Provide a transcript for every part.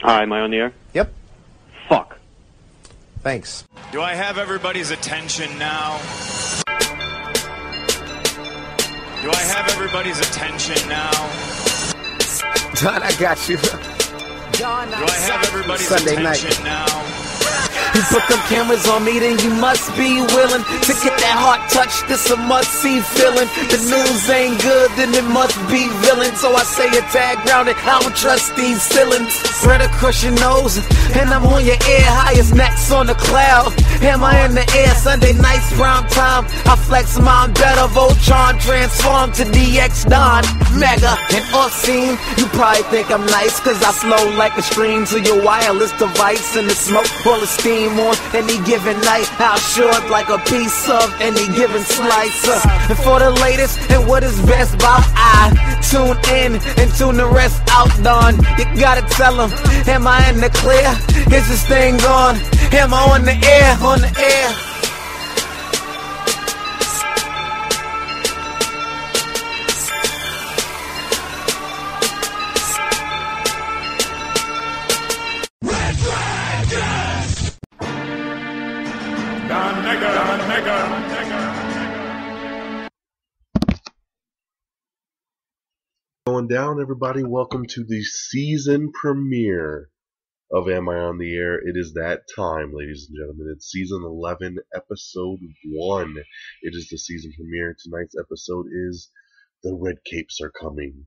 Hi, am I on the air? Yep. Fuck. Thanks. Do I have everybody's attention now? Do I have everybody's attention now? Don, I got you. Don, do I have everybody's Sunday attention night. now? You put them cameras on me, then you must be willing to get that heart touch. This a must-see feeling. The news ain't good, then it must be villain. So I say a tag grounded, I don't trust these ceilings. Spread across your nose, and I'm on your ear. Highest necks on the cloud. Am I in the air? Sunday nights, prime time. I flex mine better. Voltron transform to DX Don. Mega and off-scene. You probably think I'm nice, cause I flow like a stream to your wireless device. And the smoke or the steam on any given night. I'll short like a piece of any given slice. And for the latest and what is best about I tune in and tune the rest out, Don. You gotta tell them, am I in the clear? Is this thing on? Am I on the air? On the air? Going down, everybody. Welcome to the season premiere of Am I on the Air? It is that time, ladies and gentlemen. It's season 11, episode 1. It is the season premiere. Tonight's episode is The Red Capes Are Coming.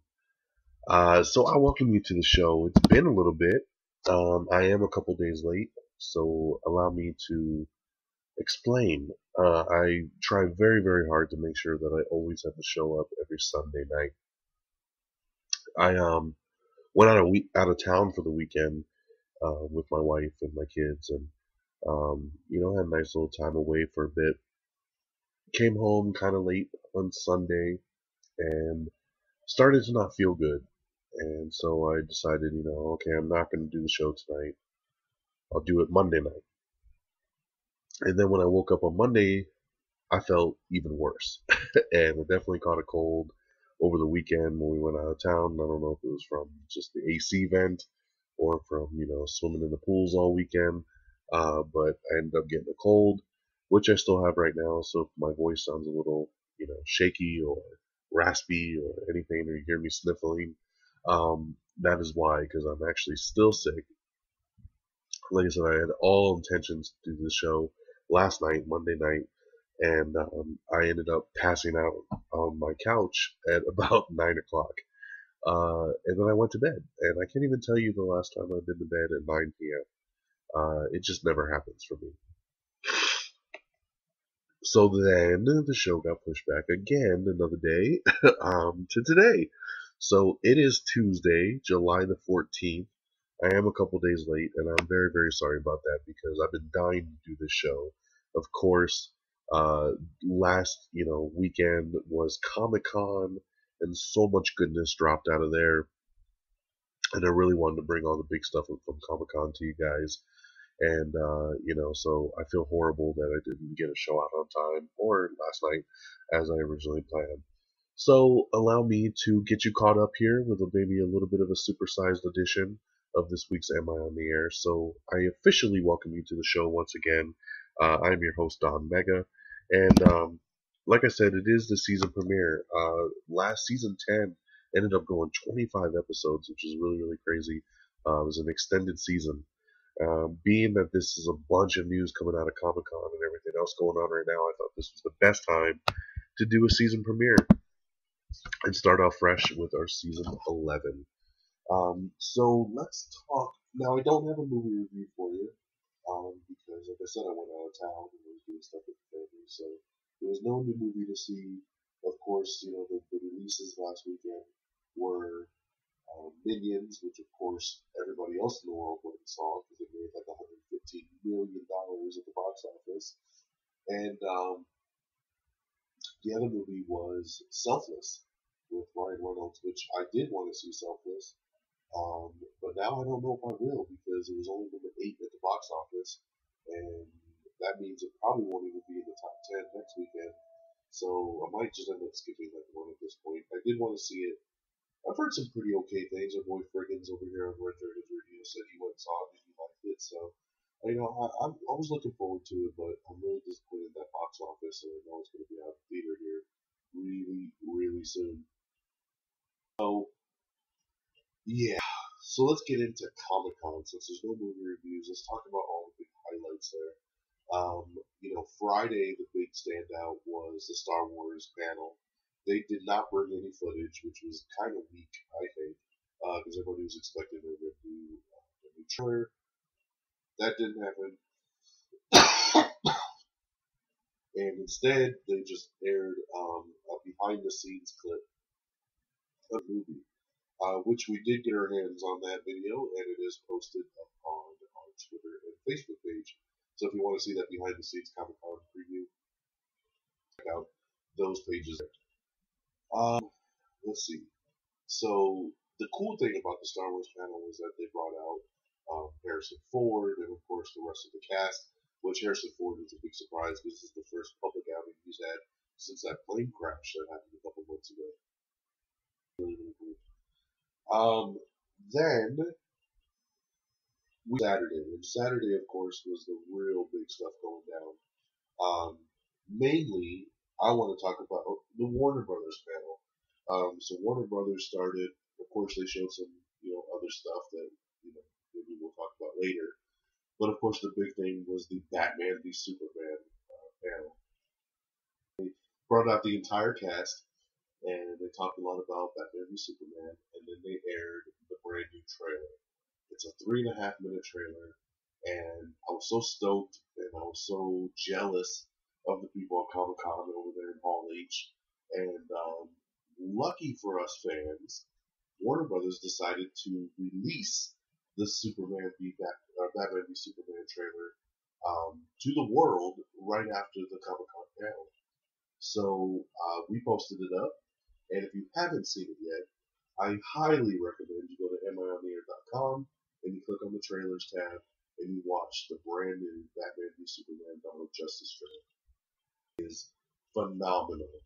So I welcome you to the show. It's been a little bit. I am a couple days late, so allow me to explain. I try very, very hard to make sure that I always have to show up every Sunday night. I went out of town for the weekend with my wife and my kids, and had a nice little time away for a bit. Came home kind of late on Sunday and started to not feel good, and so I decided, okay, I'm not going to do the show tonight. I'll do it Monday night. And then when I woke up on Monday, I felt even worse, and I definitely caught a cold over the weekend when we went out of town. I don't know if it was from just the AC vent or from, swimming in the pools all weekend. But I ended up getting a cold, which I still have right now. So if my voice sounds a little, shaky or raspy or anything, or you hear me sniffling, that is why, because I'm actually still sick. Like I said, I had all intentions to do the show last night, Monday night, and I ended up passing out on my couch at about 9 o'clock. And then I went to bed, and I can't even tell you the last time I've been to bed at 9 p.m. It just never happens for me. So then the show got pushed back again another day to today. So it is Tuesday, July the 14th. I am a couple days late, and I'm very, very sorry about that because I've been dying to do this show. Of course, last weekend was Comic-Con, and so much goodness dropped out of there, and I really wanted to bring all the big stuff from Comic-Con to you guys. And so I feel horrible that I didn't get a show out on time or last night as I originally planned. So allow me to get you caught up here with maybe a little bit of a supersized edition of this week's Am I on the Air. So I officially welcome you to the show once again. I'm your host, Don Mega, and like I said, it is the season premiere. Last season 10 ended up going 25 episodes, which is really, really crazy. It was an extended season. Being that this is a bunch of news coming out of Comic-Con and everything else going on right now, I thought this was the best time to do a season premiere and start off fresh with our season 11. So let's talk. Now, I don't have a movie review for you because, like I said, I went out of town and was doing stuff with the family, so there was no new movie to see. Of course, the releases last weekend were Minions, which of course everybody else in the world went and saw because it made like $115 million at the box office. And the other movie was Selfless with Ryan Reynolds, which I did want to see Selfless. But now I don't know if I will because it was only number 8 at the box office, and that means it probably won't even be in the top 10 next weekend. So I might just end up skipping that one at this point. I did want to see it. I've heard some pretty okay things. Our boy Friggins over here on Red Heritage Radio said he went I was looking forward to it, but I'm really disappointed in that box office, and I know it's going to be out of theater here really, really soon. So, yeah. So let's get into Comic Con. Since there's no movie reviews, let's talk about all the big highlights there. Friday, the big standout was the Star Wars panel. They did not bring any footage, which was kind of weak, I think, because everybody was expecting they were going to do a new trailer. That didn't happen. And instead, they just aired a behind-the-scenes clip of the movie, which we did get our hands on that video, and it is posted up on our Twitter and Facebook page. So if you want to see that behind-the-scenes Comic-Con preview, check out those pages. Let's see. So the cool thing about the Star Wars panel was that they brought out Harrison Ford and of course the rest of the cast. Which Harrison Ford is a big surprise because this is the first public outing he's had since that plane crash that happened a couple months ago. Really, really cool. Then Saturday, and Saturday of course was the real big stuff going down. Mainly, I want to talk about the Warner Brothers panel. So Warner Brothers started. Of course, they showed some other stuff that maybe we'll talk about later. But of course, the big thing was the Batman v Superman panel. They brought out the entire cast, and they talked a lot about Batman v Superman, and then they aired the brand new trailer. It's a 3.5-minute trailer, and I was so stoked, and I was so jealous of the people at Comic Con over there in Hall H. And lucky for us fans, Warner Brothers decided to release the Batman v Superman trailer to the world right after the Comic Con panel. So we posted it up, and if you haven't seen it yet, I highly recommend you go to miontheair.com and you click on the trailers tab and you watch the brand new Batman v Superman Dawn of Justice trailer. It is phenomenal.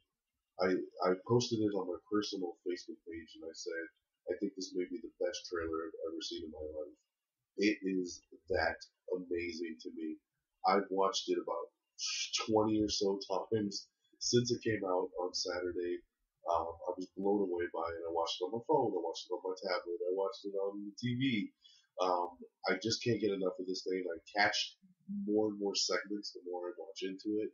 I posted it on my personal Facebook page and I said, I think this may be the best trailer I've ever seen in my life. It is that amazing to me. I've watched it about 20 or so times since it came out on Saturday. I was blown away by it. I watched it on my phone. I watched it on my tablet. I watched it on the TV. I just can't get enough of this thing. I catch more and more segments the more I watch into it.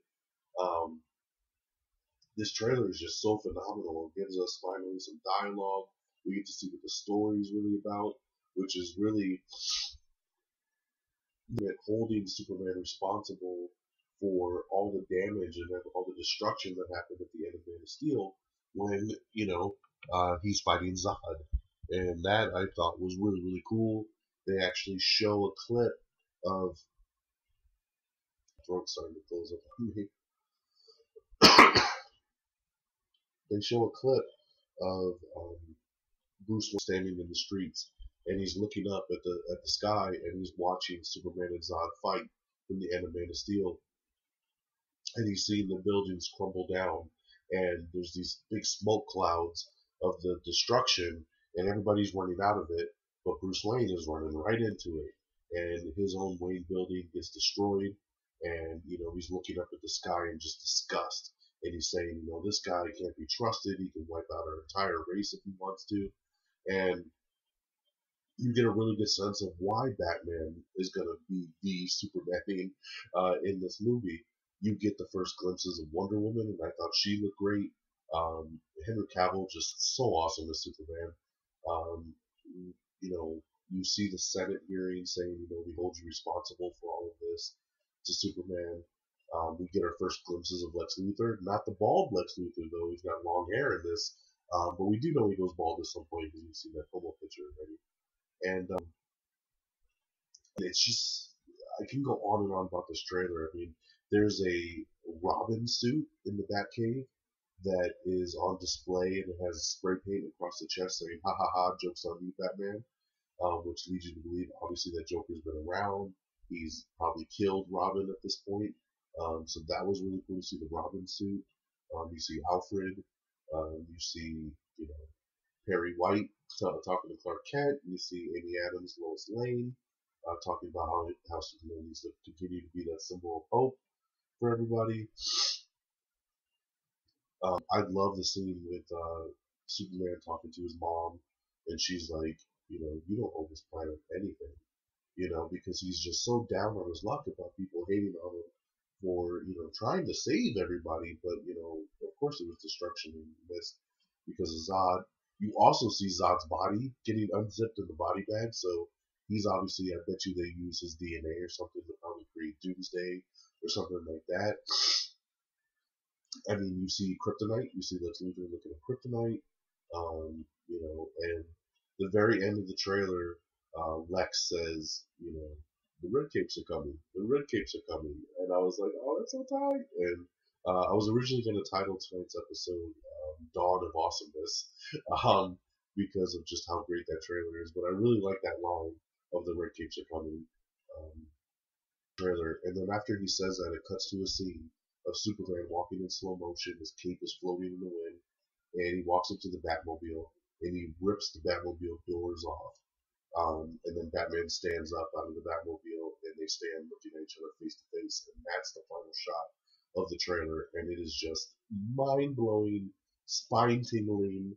This trailer is just so phenomenal. It gives us finally some dialogue. We get to see what the story is really about, which is really holding Superman responsible for all the damage and all the destruction that happened at the end of Man of Steel when, he's fighting Zod. And that I thought was really, really cool. They actually show a clip of throat's starting to close up on me. They show a clip of Bruce Wayne standing in the streets, and he's looking up at the sky, and he's watching Superman and Zod fight from the end of Man of Steel, and he's seeing the buildings crumble down, and there's these big smoke clouds of the destruction, and everybody's running out of it, but Bruce Wayne is running right into it, and his own Wayne building gets destroyed, and he's looking up at the sky in just disgust, and he's saying, this guy can't be trusted. He can wipe out our entire race if he wants to. And you get a really good sense of why Batman is going to be the Superman in this movie. You get the first glimpses of Wonder Woman, and I thought she looked great. Henry Cavill just so awesome as Superman. You see the Senate hearing saying, we hold you responsible for all of this to Superman. We get our first glimpses of Lex Luthor. Not the bald Lex Luthor, though. He's got long hair in this. But we do know he goes bald at some point because we've seen that promo picture already. And it's just, I can go on and on about this trailer. I mean, there's a Robin suit in the Batcave that is on display, and it has spray paint across the chest saying, ha ha ha, joke's on you, Batman. Which leads you to believe, obviously, that Joker's been around. He's probably killed Robin at this point. So that was really cool to see the Robin suit. You see Alfred. You see, Perry White talking to Clark Kent. You see Amy Adams, Lois Lane. talking about how Superman needs to continue to be that symbol of hope for everybody. I love the scene with Superman talking to his mom, and she's like, you don't owe this planet anything, because he's just so down on his luck about people hating on him for, trying to save everybody, but, of course there was destruction in the midst because of Zod. You also see Zod's body getting unzipped in the body bag, so he's obviously, I bet you they use his DNA or something to probably create Doomsday or something like that. I mean, you see Kryptonite, you see Lex Luthor looking at Kryptonite, and the very end of the trailer, Lex says, the Red Capes are coming, the Red Capes are coming, and I was like, oh, that's so tight, and I was originally going to title tonight's episode Dawn of Awesomeness, because of just how great that trailer is, but I really like that line of the Red Capes are coming trailer, and then after he says that, it cuts to a scene of Superman walking in slow motion, his cape is floating in the wind, and he walks up to the Batmobile, and he rips the Batmobile doors off. And then Batman stands up out of the Batmobile, and they stand looking at each other face to face, and that's the final shot of the trailer, and it is just mind-blowing, spine-tingling,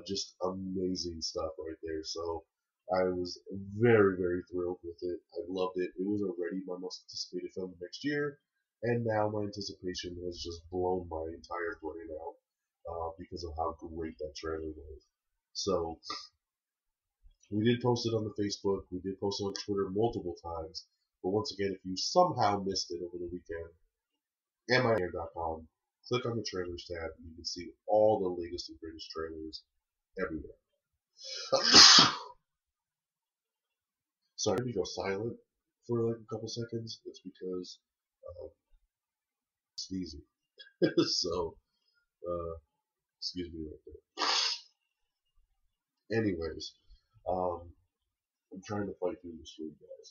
just amazing stuff right there. So I was very, very thrilled with it. I loved it. It was already my most anticipated film of next year, and now my anticipation has just blown my entire brain out because of how great that trailer was. So we did post it on the Facebook. We did post it on Twitter multiple times. But once again, if you somehow missed it over the weekend, MIAir.com, click on the trailers tab, and you can see all the latest and greatest trailers everywhere. Sorry, let me go silent for like a couple seconds. It's because sneezing. So, excuse me right there. Anyways, I'm trying to fight through this room, guys.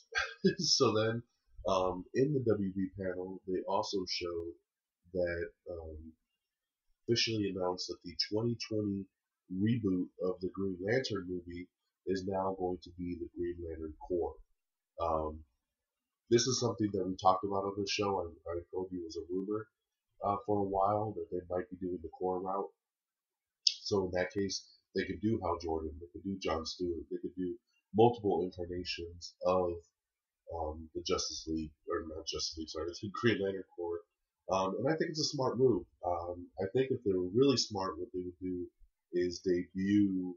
So then, in the WB panel, they also showed that officially announced that the 2020 reboot of the Green Lantern movie is now going to be the Green Lantern Corps. This is something that we talked about on this show. I told you it was a rumor for a while that they might be doing the Corps route. So in that case, they could do Hal Jordan, they could do John Stewart, they could do multiple incarnations of the Justice League, or not Justice League, sorry, the Green Lantern Corps. And I think it's a smart move. I think if they were really smart, what they would do is debut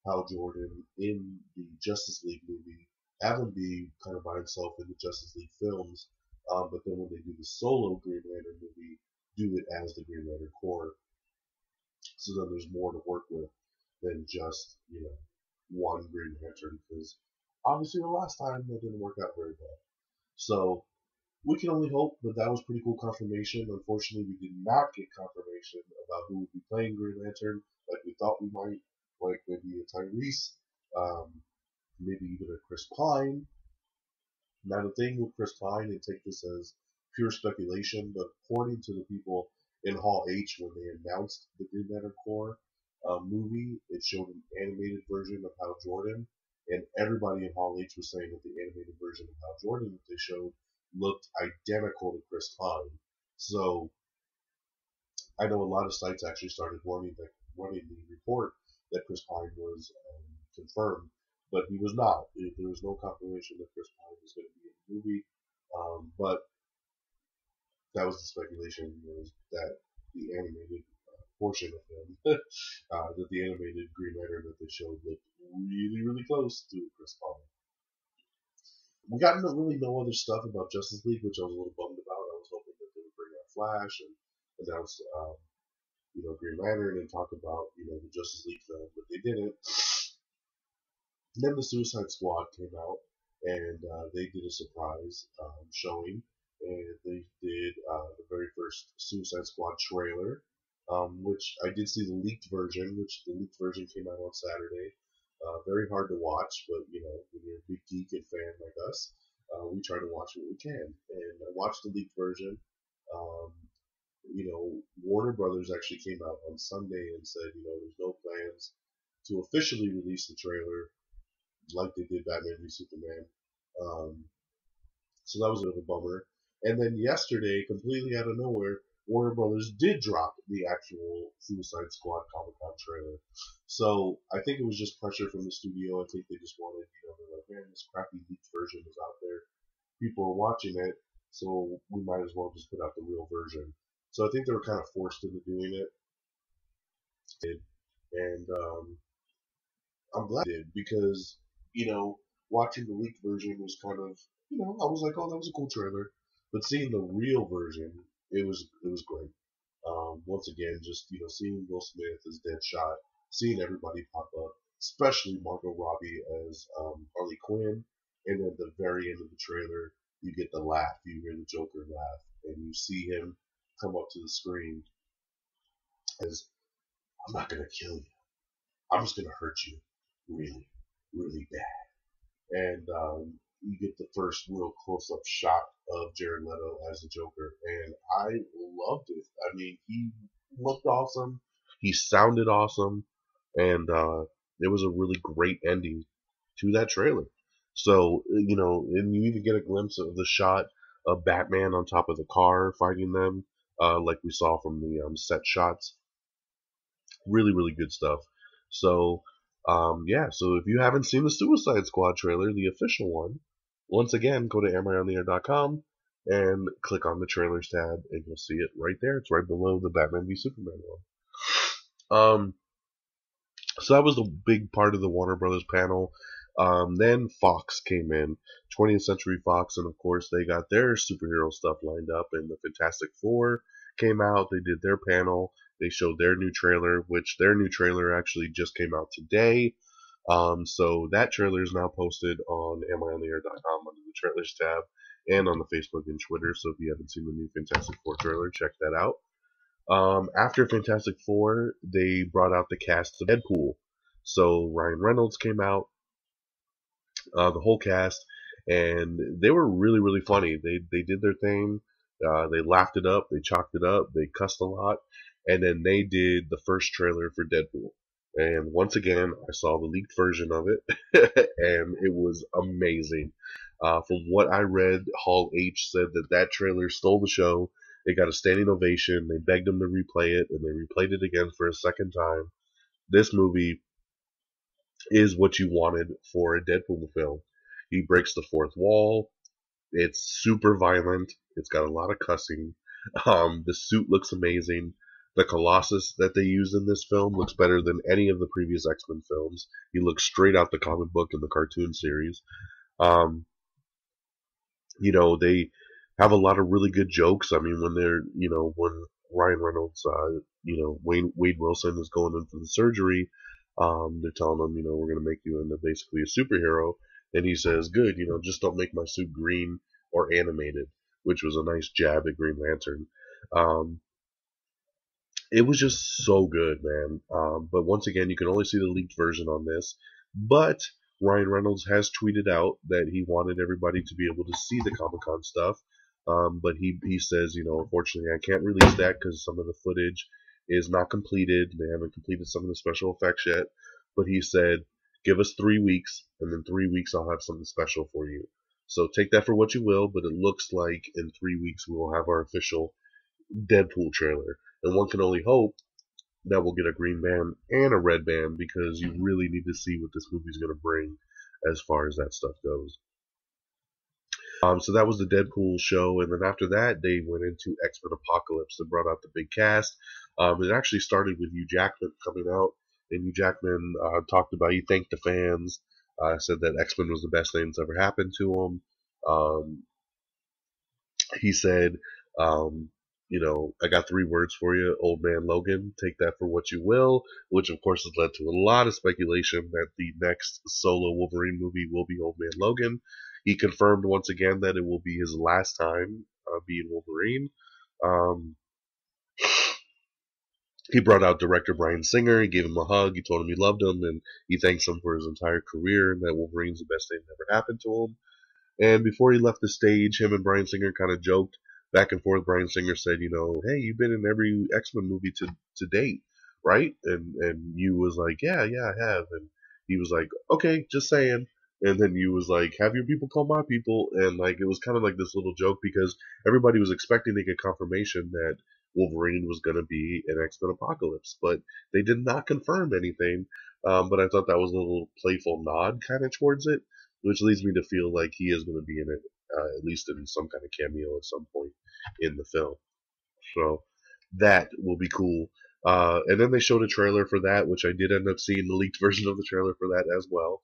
Hal Jordan in the Justice League movie, have him be kind of by himself in the Justice League films, but then when they do the solo Green Lantern movie, do it as the Green Lantern Corps. So then there's more to work with than just, one Green Lantern, because obviously the last time that didn't work out very well. So we can only hope, but that was pretty cool confirmation. Unfortunately, we did not get confirmation about who would be playing Green Lantern like we thought we might, like maybe a Tyrese, maybe even a Chris Pine. Now the thing with Chris Pine, and take this as pure speculation, but according to the people in Hall H when they announced the Green Lantern Corps movie, it showed an animated version of Hal Jordan, and everybody in Hall H was saying that the animated version of Hal Jordan that they showed looked identical to Chris Pine. So I know a lot of sites actually started wanting the report that Chris Pine was confirmed, but he was not. There was no confirmation that Chris Pine was going to be in the movie, but that was the speculation, was that the animated portion of him, that the animated Green Lantern that they showed looked really, really close to Chris Pine. We got really no other stuff about Justice League, which I was a little bummed about. I was hoping that they would bring out Flash and announce, Green Lantern and talk about, the Justice League film, but they didn't. And then the Suicide Squad came out, and they did a surprise showing, and they did the very first Suicide Squad trailer, which I did see the leaked version, came out on Saturday. Very hard to watch, but when you're a big geek and fan like us, we try to watch what we can. And I watched the leaked version. Warner Brothers actually came out on Sunday and said, there's no plans to officially release the trailer like they did Batman v Superman Um, so that was a bit of a bummer. And then yesterday, completely out of nowhere, Warner Brothers did drop the actual Suicide Squad Comic Con trailer. So I think it was just pressure from the studio. I think they just wanted, they're like, man, this crappy leaked version is out there. People are watching it, so we might as well just put out the real version. So I think they were kind of forced into doing it. And I'm glad I did because, watching the leaked version was kind of, I was like, oh, that was a cool trailer. But seeing the real version, it was great. Once again, just seeing Will Smith as Deadshot, seeing everybody pop up, especially Margot Robbie as Harley Quinn, and then at the very end of the trailer, you get the laugh, you hear the Joker laugh, and you see him come up to the screen as, I'm not gonna kill you, I'm just gonna hurt you, really, really bad. And you get the first real close-up shot of Jared Leto as the Joker, and I loved it. I mean, he looked awesome, he sounded awesome, and it was a really great ending to that trailer. So, and you even get a glimpse of the shot of Batman on top of the car fighting them, like we saw from the set shots. Really, really good stuff. So, yeah, so if you haven't seen the Suicide Squad trailer, the official one, once again, go to amiontheair.com and click on the trailers tab, and you'll see it right there. It's right below the Batman v Superman one. So that was the big part of the Warner Brothers panel. Then Fox came in, 20th Century Fox, and of course they got their superhero stuff lined up, and the Fantastic Four came out. They did their panel. They showed their new trailer, which their new trailer actually just came out today. So that trailer is now posted on amiontheair.com under the trailers tab and on the Facebook and Twitter. So if you haven't seen the new Fantastic Four trailer, check that out. After Fantastic Four, they brought out the cast of Deadpool. So Ryan Reynolds came out, the whole cast, and they were really, really funny. They did their thing. They laughed it up. They chalked it up. They cussed a lot. And then they did the first trailer for Deadpool. And once again, I saw the leaked version of it, and it was amazing. From what I read, Hall H said that trailer stole the show. They got a standing ovation. They begged them to replay it, and they replayed it again for a second time. This movie is what you wanted for a Deadpool film. He breaks the fourth wall. It's super violent. It's got a lot of cussing. The suit looks amazing. The Colossus that they used in this film looks better than any of the previous X-Men films. He looks straight out the comic book and the cartoon series. They have a lot of really good jokes. I mean, when Ryan Reynolds, Wade Wilson is going in for the surgery, they're telling him, we're going to make you into basically a superhero. And he says, good, just don't make my suit green or animated, which was a nice jab at Green Lantern. It was just so good, man. But once again, you can only see the leaked version on this. But Ryan Reynolds has tweeted out that he wanted everybody to be able to see the Comic-Con stuff. But he says, unfortunately, I can't release that because some of the footage is not completed. They haven't completed some of the special effects yet. But he said, give us 3 weeks, and in 3 weeks I'll have something special for you. So take that for what you will, but it looks like in 3 weeks we will have our official Deadpool trailer. And one can only hope that we'll get a green band and a red band, because you really need to see what this movie's going to bring as far as that stuff goes. So that was the Deadpool show, and then after that, they went into X-Men Apocalypse and brought out the big cast. It actually started with Hugh Jackman coming out, and Hugh Jackman talked about, he thanked the fans, said that X-Men was the best thing that's ever happened to him. He said, I got 3 words for you, Old Man Logan, take that for what you will, which of course has led to a lot of speculation that the next solo Wolverine movie will be Old Man Logan. He confirmed once again that it will be his last time being Wolverine. He brought out director Bryan Singer. He gave him a hug. He told him he loved him, and he thanks him for his entire career, and that Wolverine's the best thing that ever happened to him. And before he left the stage, him and Bryan Singer kind of joked back and forth. Bryan Singer said, hey, you've been in every X-Men movie to date, right? And you was like, yeah, I have. And he was like, okay, just saying. And then you was like, have your people call my people. And like, it was kind of like this little joke because everybody was expecting to get confirmation that Wolverine was going to be in X-Men Apocalypse, but they did not confirm anything. But I thought that was a little playful nod kind of towards it, which leads me to feel like he is going to be in it, at least in some kind of cameo at some point in the film. So that will be cool. And then they showed a trailer for that, which I did end up seeing the leaked version of the trailer for that as well,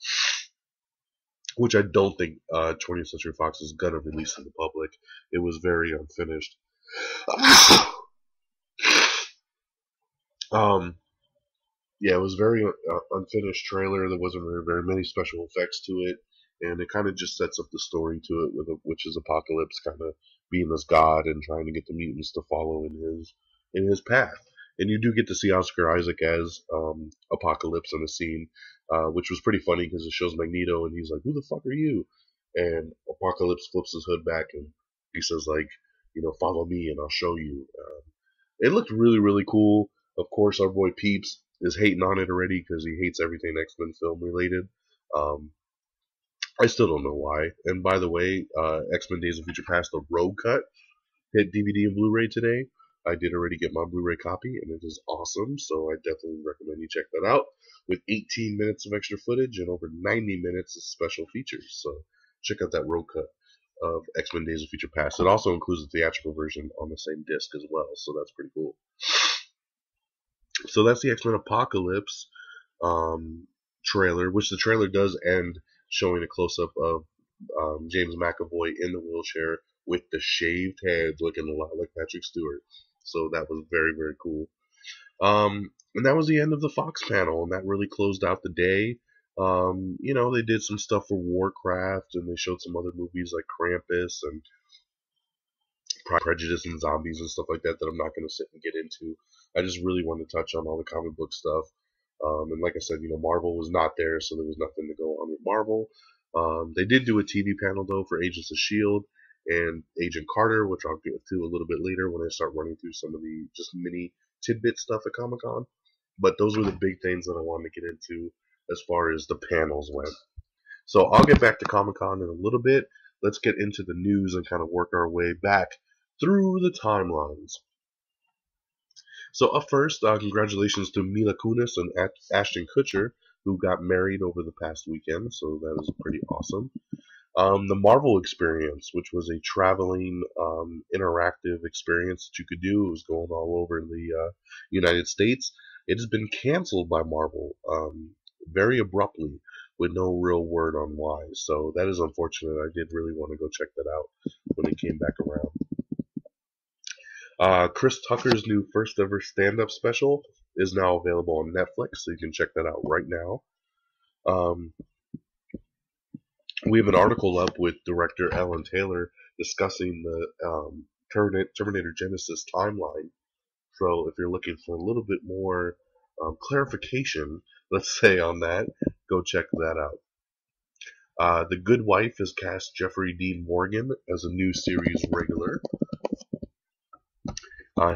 which I don't think 20th Century Fox is going to release to the public. It was very unfinished. Yeah, it was very unfinished trailer. There wasn't very many special effects to it, and it kind of just sets up the story to it, which is Apocalypse kind of being this god and trying to get the mutants to follow in his path. And you do get to see Oscar Isaac as Apocalypse in a scene, which was pretty funny because it shows Magneto and he's like, "Who the fuck are you?" And Apocalypse flips his hood back and he says like, "Follow me and I'll show you." It looked really, really cool. Of course, our boy Peeps is hating on it already because he hates everything X-Men film related. I still don't know why. And by the way, X-Men Days of Future Past, the Road Cut, hit DVD and Blu-ray today. I did already get my Blu-ray copy, and it is awesome, so I definitely recommend you check that out. With 18 minutes of extra footage and over 90 minutes of special features. So check out that Road Cut of X-Men Days of Future Past. It also includes the theatrical version on the same disc as well, so that's pretty cool. So that's the X-Men Apocalypse trailer, which the trailer does end showing a close-up of James McAvoy in the wheelchair with the shaved head looking a lot like Patrick Stewart. So that was very, very cool. And that was the end of the Fox panel, and that really closed out the day. They did some stuff for Warcraft, and they showed some other movies like Krampus and Prejudice and Zombies and stuff like that I'm not going to sit and get into. I just really wanted to touch on all the comic book stuff. And like I said, Marvel was not there, so there was nothing to go on with Marvel. They did do a TV panel, though, for Agents of S.H.I.E.L.D. and Agent Carter, which I'll get to a little bit later when I start running through some of the just mini tidbit stuff at Comic-Con. But those were the big things that I wanted to get into as far as the panels went. So I'll get back to Comic-Con in a little bit. Let's get into the news and kind of work our way back through the timelines. So up first, congratulations to Mila Kunis and Ashton Kutcher, who got married over the past weekend, so that is pretty awesome. The Marvel Experience, which was a traveling interactive experience that you could do, it was going all over the United States. It has been canceled by Marvel very abruptly, with no real word on why. So that is unfortunate. I did really want to go check that out when it came back around. Chris Tucker's new first ever stand-up special is now available on Netflix, so you can check that out right now. We have an article up with director Alan Taylor discussing the Terminator Genesis timeline. So if you're looking for a little bit more clarification, let's say, on that, go check that out. The Good Wife has cast Jeffrey Dean Morgan as a new series regular.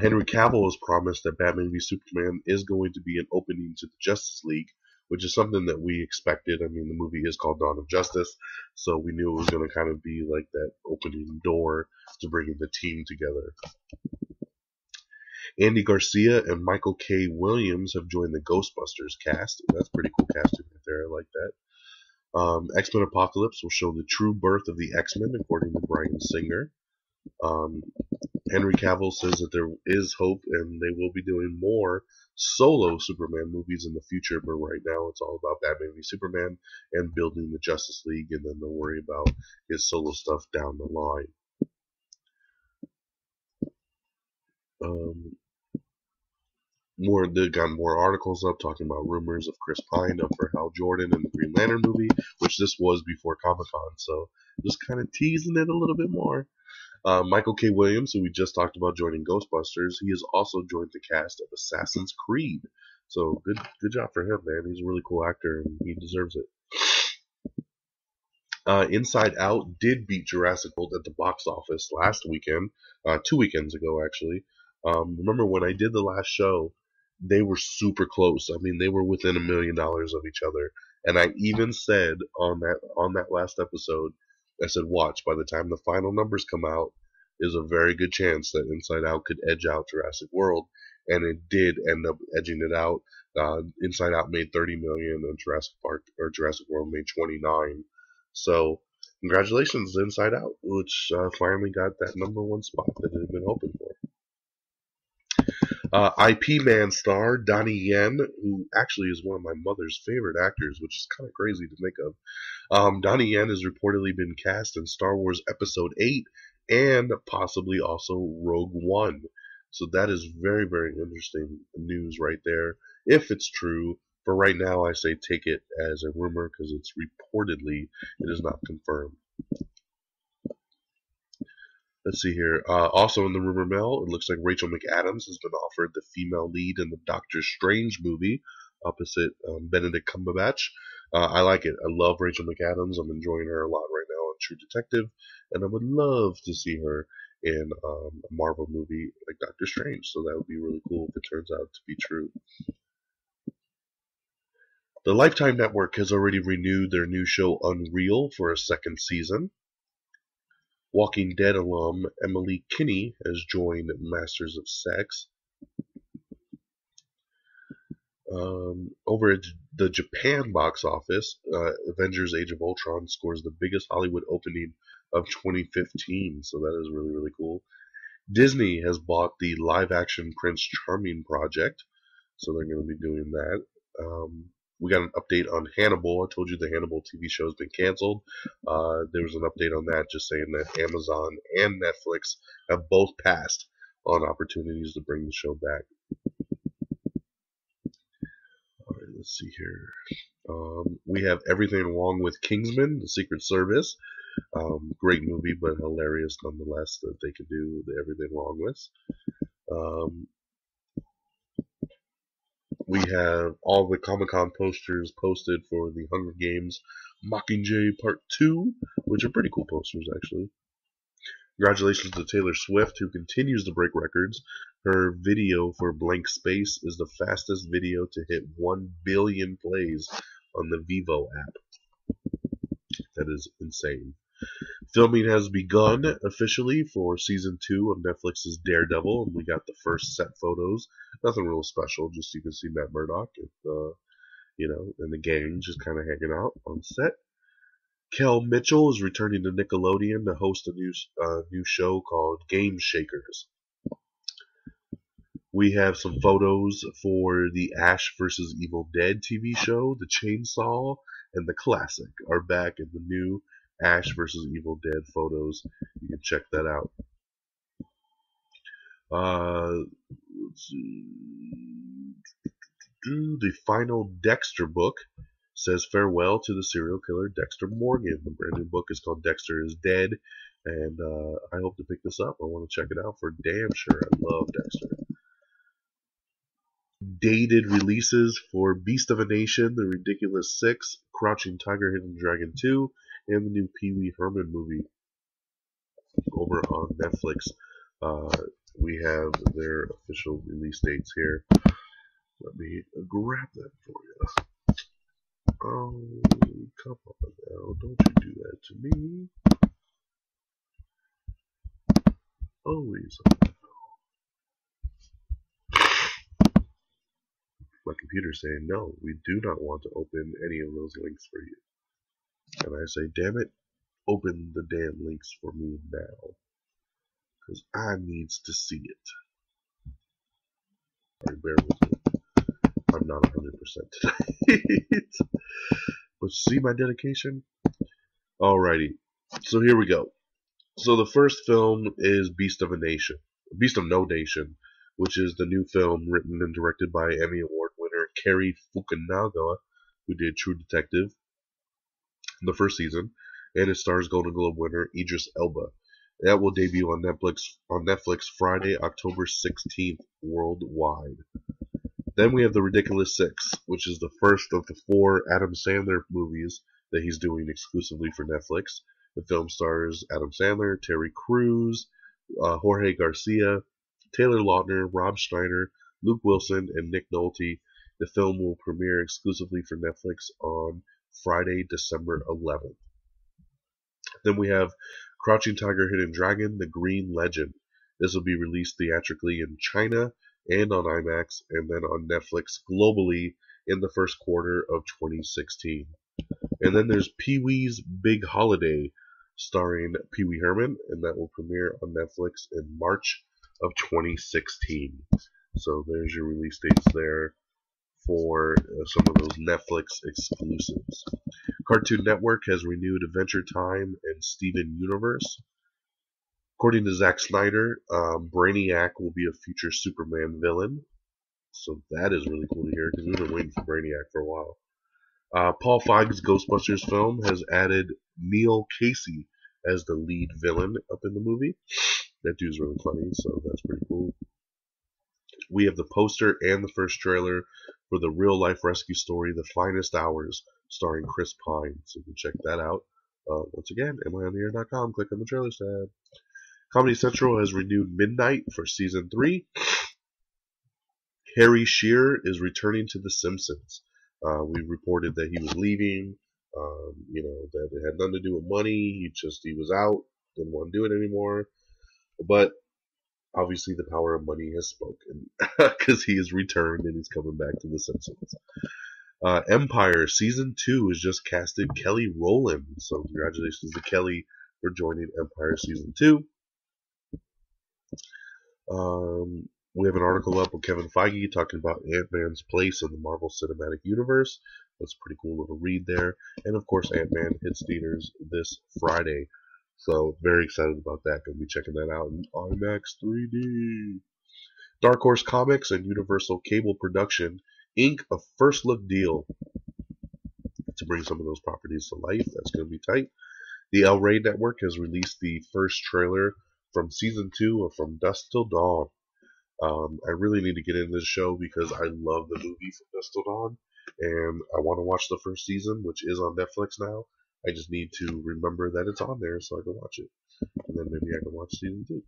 Henry Cavill has promised that Batman v Superman is going to be an opening to the Justice League, which is something that we expected. I mean, the movie is called Dawn of Justice, so we knew it was going to kind of be like that opening door to bringing the team together. Andy Garcia and Michael K. Williams have joined the Ghostbusters cast. That's pretty cool casting right there. I like that. X-Men Apocalypse will show the true birth of the X-Men, according to Bryan Singer. Henry Cavill says that there is hope and they will be doing more solo Superman movies in the future, but right now it's all about Batman v Superman and building the Justice League, and then they'll worry about his solo stuff down the line. They got more articles up talking about rumors of Chris Pine up for Hal Jordan in the Green Lantern movie, which this was before Comic-Con, so just kind of teasing it a little bit more. Michael K. Williams, who we just talked about joining Ghostbusters, he has also joined the cast of Assassin's Creed. So good job for him, man. He's a really cool actor and he deserves it. Inside Out did beat Jurassic World at the box office last weekend, 2 weekends ago actually. Remember when I did the last show, they were super close. I mean, they were within $1 million of each other. And I even said on that last episode, I said, watch, by the time the final numbers come out, there's a very good chance that Inside Out could edge out Jurassic World, and it did end up edging it out. Inside Out made 30 million, and Jurassic World made 29. So congratulations to Inside Out, which finally got that #1 spot that it had been hoping for. IP Man star Donnie Yen, who actually is one of my mother's favorite actors, which is kind of crazy to think of. Donnie Yen has reportedly been cast in Star Wars Episode 8 and possibly also Rogue One. So that is very, very interesting news right there, if it's true. For right now, I say take it as a rumor because it's reportedly, it is not confirmed. Let's see here. Also in the rumor mill, it looks like Rachel McAdams has been offered the female lead in the Doctor Strange movie opposite Benedict Cumberbatch. I like it. I love Rachel McAdams. I'm enjoying her a lot right now on True Detective, and I would love to see her in a Marvel movie like Doctor Strange. So that would be really cool if it turns out to be true. The Lifetime Network has already renewed their new show Unreal for a second season. Walking Dead alum Emily Kinney has joined Masters of Sex. Over at the Japan box office, Avengers Age of Ultron scores the biggest Hollywood opening of 2015, so that is really, really cool. Disney has bought the live-action Prince Charming project, so they're going to be doing that. We got an update on Hannibal. I told you the Hannibal TV show has been canceled. There was an update on that just saying that Amazon and Netflix have both passed on opportunities to bring the show back. All right, let's see here. We have Everything Wrong with Kingsman, The Secret Service. Great movie, but hilarious nonetheless that they could do the Everything Wrong with. We have all the Comic-Con posters posted for the Hunger Games Mockingjay Part 2, which are pretty cool posters, actually. Congratulations to Taylor Swift, who continues to break records. Her video for Blank Space is the fastest video to hit 1 billion plays on the Vivo app. That is insane. Filming has begun officially for Season 2 of Netflix's Daredevil, and we got the first set photos. Nothing real special, just you can see Matt Murdock and, and the gang just kind of hanging out on set. Kel Mitchell is returning to Nickelodeon to host a new show called Game Shakers. We have some photos for the Ash vs. Evil Dead TV show. The Chainsaw and the Classic are back in the new Ash vs. Evil Dead photos. You can check that out. Let's see. The final Dexter book says farewell to the serial killer Dexter Morgan. The brand new book is called Dexter is Dead, and I hope to pick this up. I want to check it out for damn sure. I love Dexter. Dated releases for Beast of a Nation, The Ridiculous Six, Crouching Tiger, Hidden Dragon 2, and the new Pee Wee Herman movie over on Netflix. We have their official release dates here. Let me grab that for you. Oh, come on now. Don't you do that to me. Always. My computer's saying, no, we do not want to open any of those links for you. And I say, damn it, open the damn links for me now. Because I needs to see it. Alright, bear with me. I'm not 100% tonight. But see my dedication? Alrighty. So here we go. So the first film is Beast of No Nation, which is the new film written and directed by Emmy Award winner Cary Fukunaga, who did True Detective in the first season, and it stars Golden Globe winner Idris Elba. That will debut on Netflix Friday, October 16th worldwide. Then we have The Ridiculous Six, which is the first of the 4 Adam Sandler movies that he's doing exclusively for Netflix. The film stars Adam Sandler, Terry Crews, Jorge Garcia, Taylor Lautner, Rob Schneider, Luke Wilson, and Nick Nolte. The film will premiere exclusively for Netflix on Friday, December 11th. Then we have Crouching Tiger, Hidden Dragon, The Green Legend. This will be released theatrically in China and on IMAX, and then on Netflix globally in the first quarter of 2016. And then there's Pee-wee's Big Holiday, starring Pee Wee Herman, and that will premiere on Netflix in March of 2016. So there's your release dates there for some of those Netflix exclusives. Cartoon Network has renewed Adventure Time and Steven Universe. According to Zack Snyder, Brainiac will be a future Superman villain. So that is really cool to hear, because we've been waiting for Brainiac for a while. Paul Feig's Ghostbusters film has added Neil Casey as the lead villain up in the movie. That dude's really funny, so that's pretty cool. We have the poster and the first trailer for the real-life rescue story, The Finest Hours, starring Chris Pine. So you can check that out. Once again, amiontheair.com. Click on the trailers tab. Comedy Central has renewed Midnight for Season 3. Harry Shearer is returning to The Simpsons. We reported that he was leaving, that it had nothing to do with money. He was out, didn't want to do it anymore. But obviously the power of money has spoken, because he has returned and he's coming back to The Simpsons. Empire Season 2 has just casted Kelly Rowland. So congratulations to Kelly for joining Empire Season 2. We have an article up with Kevin Feige talking about Ant-Man's place in the Marvel Cinematic Universe. That's pretty cool little read there. And of course, Ant-Man hits theaters this Friday. So very excited about that. Gonna be checking that out in IMAX 3D. Dark Horse Comics and Universal Cable Production ink a first look deal to bring some of those properties to life. That's gonna be tight. The El Rey Network has released the first trailer from Season 2 of From Dusk Till Dawn. I really need to get into this show because I love the movie From Dusk Till Dawn, and I want to watch the first season, which is on Netflix now. I just need to remember that it's on there so I can watch it, and then maybe I can watch Season 2.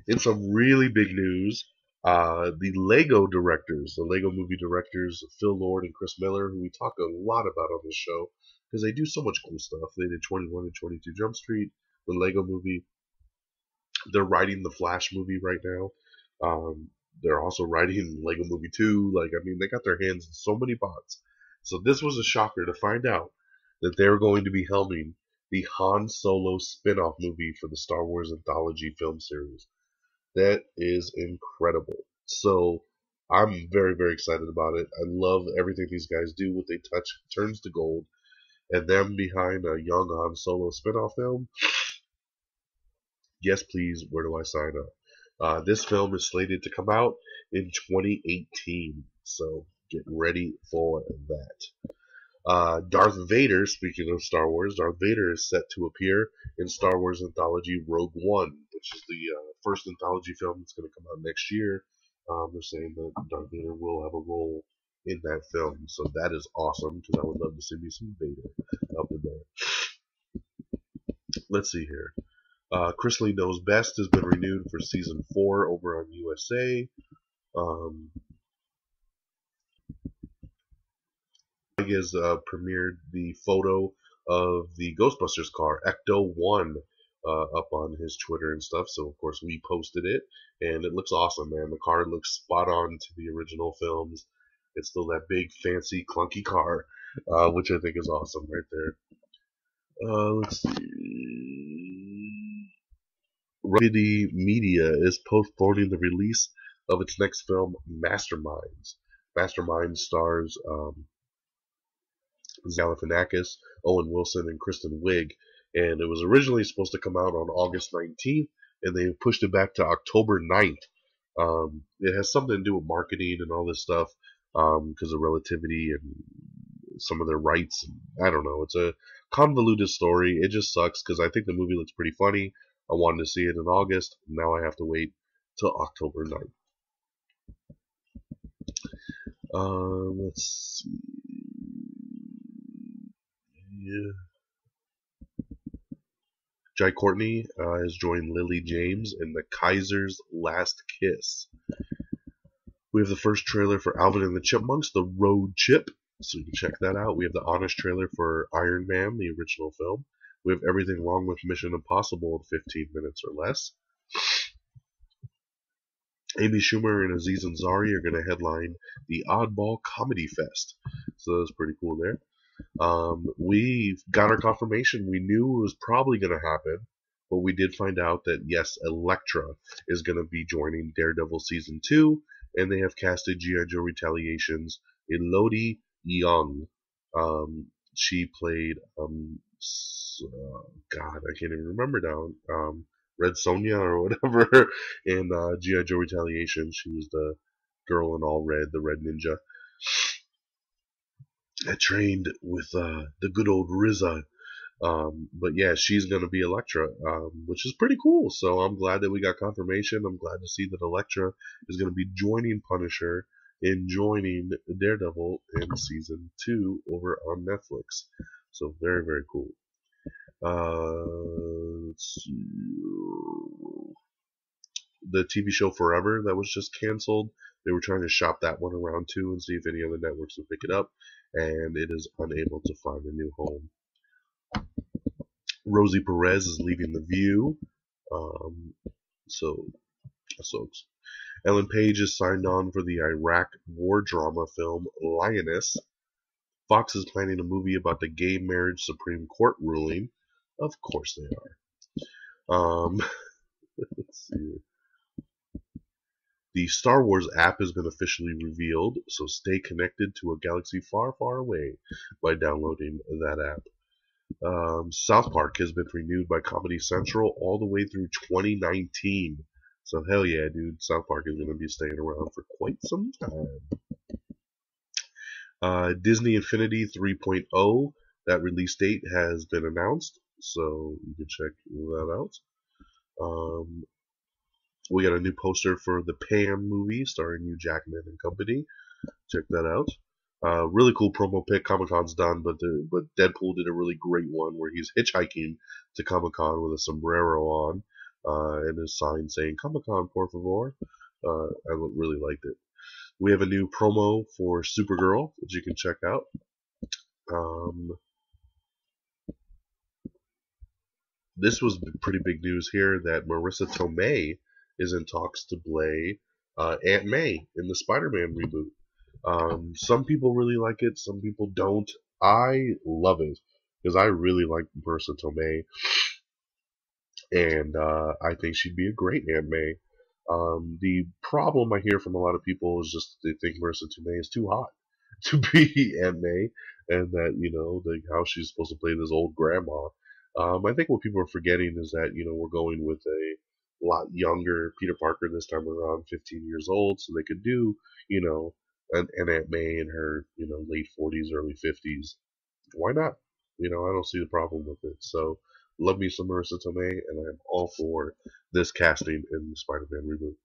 In some really big news, the Lego movie directors, Phil Lord and Chris Miller, who we talk a lot about on this show, because they do so much cool stuff. They did 21 and 22 Jump Street, the Lego movie. They're writing the Flash movie right now. They're also writing Lego Movie 2. They got their hands in so many pots. So this was a shocker to find out that they're going to be helming the Han Solo spin-off movie for the Star Wars anthology film series. That is incredible. So I'm very, very excited about it. I love everything these guys do. What they touch turns to gold. And them behind a young Han Solo spin-off film, yes, please, where do I sign up? This film is slated to come out in 2018, so get ready for that. Darth Vader, speaking of Star Wars, Darth Vader is set to appear in Star Wars anthology Rogue One, which is the first anthology film that's going to come out next year. They're saying that Darth Vader will have a role in that film, so that is awesome, because I would love to see me some Vader up in there. Let's see here. Chris Lee Knows Best has been renewed for Season 4 over on USA. He has premiered the photo of the Ghostbusters car, Ecto-1, up on his Twitter and stuff. So, of course, we posted it, and it looks awesome, man. The car looks spot on to the original films. It's still that big, fancy, clunky car, which I think is awesome right there. Let's see. Remedy Media is postponing the release of its next film, Masterminds. Masterminds stars Galifianakis, Owen Wilson, and Kristen Wiig, and it was originally supposed to come out on August 19th, and they pushed it back to October 9th. It has something to do with marketing and all this stuff, because of relativity and some of their rights. I don't know. It's a convoluted story. It just sucks because I think the movie looks pretty funny. I wanted to see it in August. Now I have to wait till October 9th. Let's see. Yeah. Jai Courtney has joined Lily James in The Kaiser's Last Kiss. We have the first trailer for Alvin and the Chipmunks, The Road Chip, So you can check that out. We have the honest trailer for Iron Man, the original film. We have Everything Wrong with Mission Impossible in 15 minutes or less. Amy Schumer and Aziz Ansari are going to headline the Oddball Comedy Fest. So that's pretty cool there. We got our confirmation. We knew it was probably going to happen, but we did find out that, yes, Elektra is going to be joining Daredevil Season 2, and they have casted G.I. Joe Retaliation's Elodie Young. She played, God, I can't even remember now, Red Sonja or whatever in G.I. Joe Retaliation. She was the girl in all red, the red ninja. I trained with the good old RZA. But yeah, she's going to be Elektra, which is pretty cool. So I'm glad that we got confirmation. I'm glad to see that Elektra is going to be joining Punisher and joining Daredevil in Season 2 over on Netflix. So very, very cool. Let's see. The TV show Forever that was just canceled. They were trying to shop that one around too and see if any other networks would pick it up, and it is unable to find a new home. Rosie Perez is leaving The View. So Ellen Page is signed on for the Iraq war drama film Lioness. Fox is planning a movie about the gay marriage Supreme Court ruling. Of course they are. Let's see. The Star Wars app has been officially revealed, so stay connected to a galaxy far, far away by downloading that app. South Park has been renewed by Comedy Central all the way through 2019. So hell yeah, dude, South Park is going to be staying around for quite some time. Disney Infinity 3.0, that release date has been announced, so you can check that out. We got a new poster for the Pam movie starring Hugh Jackman and company. Check that out. Really cool promo pic. Comic-Con's done, but Deadpool did a really great one where he's hitchhiking to Comic-Con with a sombrero on and a sign saying "Comic-Con, por favor." I really liked it. We have a new promo for Supergirl that you can check out. This was pretty big news here that Marisa Tomei is in talks to play Aunt May in the Spider-Man reboot. Some people really like it, some people don't. I love it because I really like Marisa Tomei, and I think she'd be a great Aunt May. The problem I hear from a lot of people is just they think Marisa Tomei is too hot to be Aunt May, and that how she's supposed to play this old grandma. I think what people are forgetting is that we're going with a lot younger Peter Parker this time around, 15 years old, so they could do an Aunt May in her late 40s, early 50s. Why not? I don't see the problem with it. So love me some Marisa Tomei, and I'm all for this casting in the Spider-Man reboot.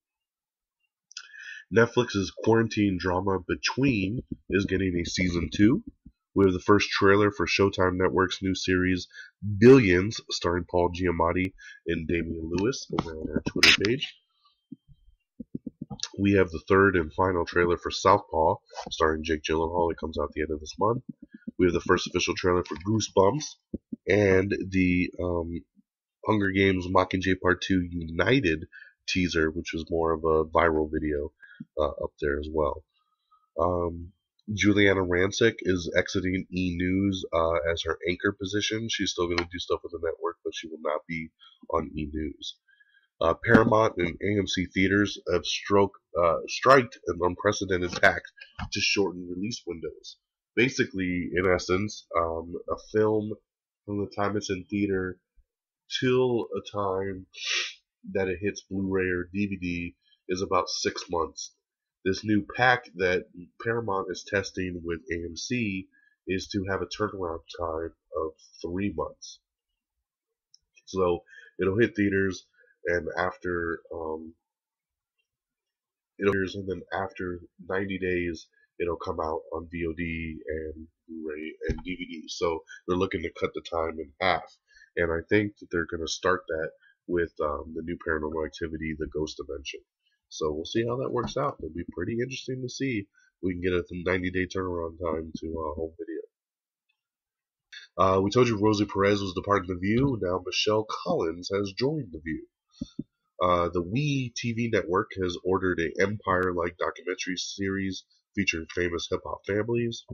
Netflix's quarantine drama Between is getting a season 2. We have the first trailer for Showtime Network's new series Billions, starring Paul Giamatti and Damian Lewis over on our Twitter page. We have the third and final trailer for Southpaw, starring Jake Gyllenhaal. It comes out at the end of this month. We have the first official trailer for Goosebumps and the Hunger Games Mockingjay Part 2 United teaser, which was more of a viral video up there as well. Juliana Rancic is exiting E! News as her anchor position. She's still going to do stuff with the network, but she will not be on E! News. Paramount and AMC theaters have striked an unprecedented pact to shorten release windows. Basically, in essence, a film from the time it's in theater till a time that it hits Blu-ray or DVD is about 6 months. This new pact that Paramount is testing with AMC is to have a turnaround time of 3 months. So it'll hit theaters, and after then after 90 days, it'll come out on VOD and Blu-ray and DVD. So they're looking to cut the time in half, and I think that they're going to start that with the new Paranormal Activity, The Ghost Dimension. So we'll see how that works out. It'll be pretty interesting to see we can get a 90-day turnaround time to home video. We told you Rosie Perez was departing The View. Now Michelle Collins has joined The View. The WE TV network has ordered a Empire-like documentary series featuring famous hip-hop families.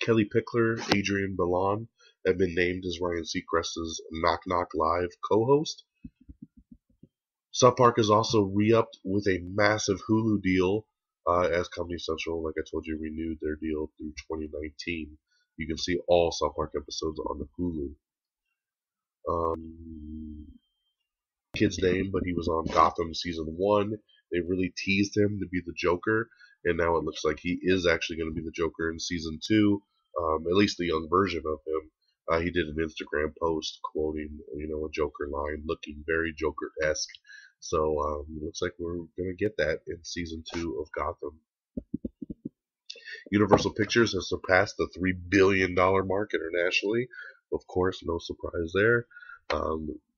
Kelly Pickler, Adrian Ballon have been named as Ryan Seacrest's Knock Knock Live co-host. South Park is also re-upped with a massive Hulu deal as Comedy Central, like I told you, renewed their deal through 2019. You can see all South Park episodes on the Hulu. Kid's name, but he was on Gotham season 1. They really teased him to be the Joker, and now it looks like he is actually going to be the Joker in season 2, at least the young version of him. He did an Instagram post quoting, a Joker line, looking very Joker-esque. So it looks like we're going to get that in season 2 of Gotham. Universal Pictures has surpassed the $3 billion mark internationally. Of course, no surprise there.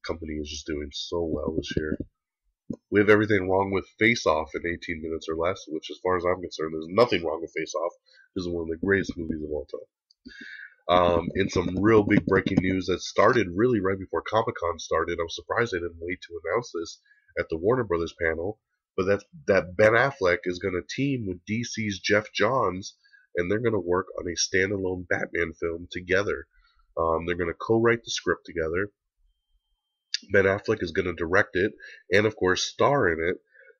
Company is just doing so well this year. We have everything wrong with Face Off in 18 minutes or less, which, as far as I'm concerned, there's nothing wrong with Face Off. This is one of the greatest movies of all time. In some real big breaking news that started really right before Comic-Con started, I'm surprised they didn't wait to announce this at the Warner Brothers panel, but that's that Ben Affleck is going to team with DC's Jeff Johns, and they're going to work on a standalone Batman film together. They're going to co-write the script together. Ben Affleck is going to direct it and, of course, star in it.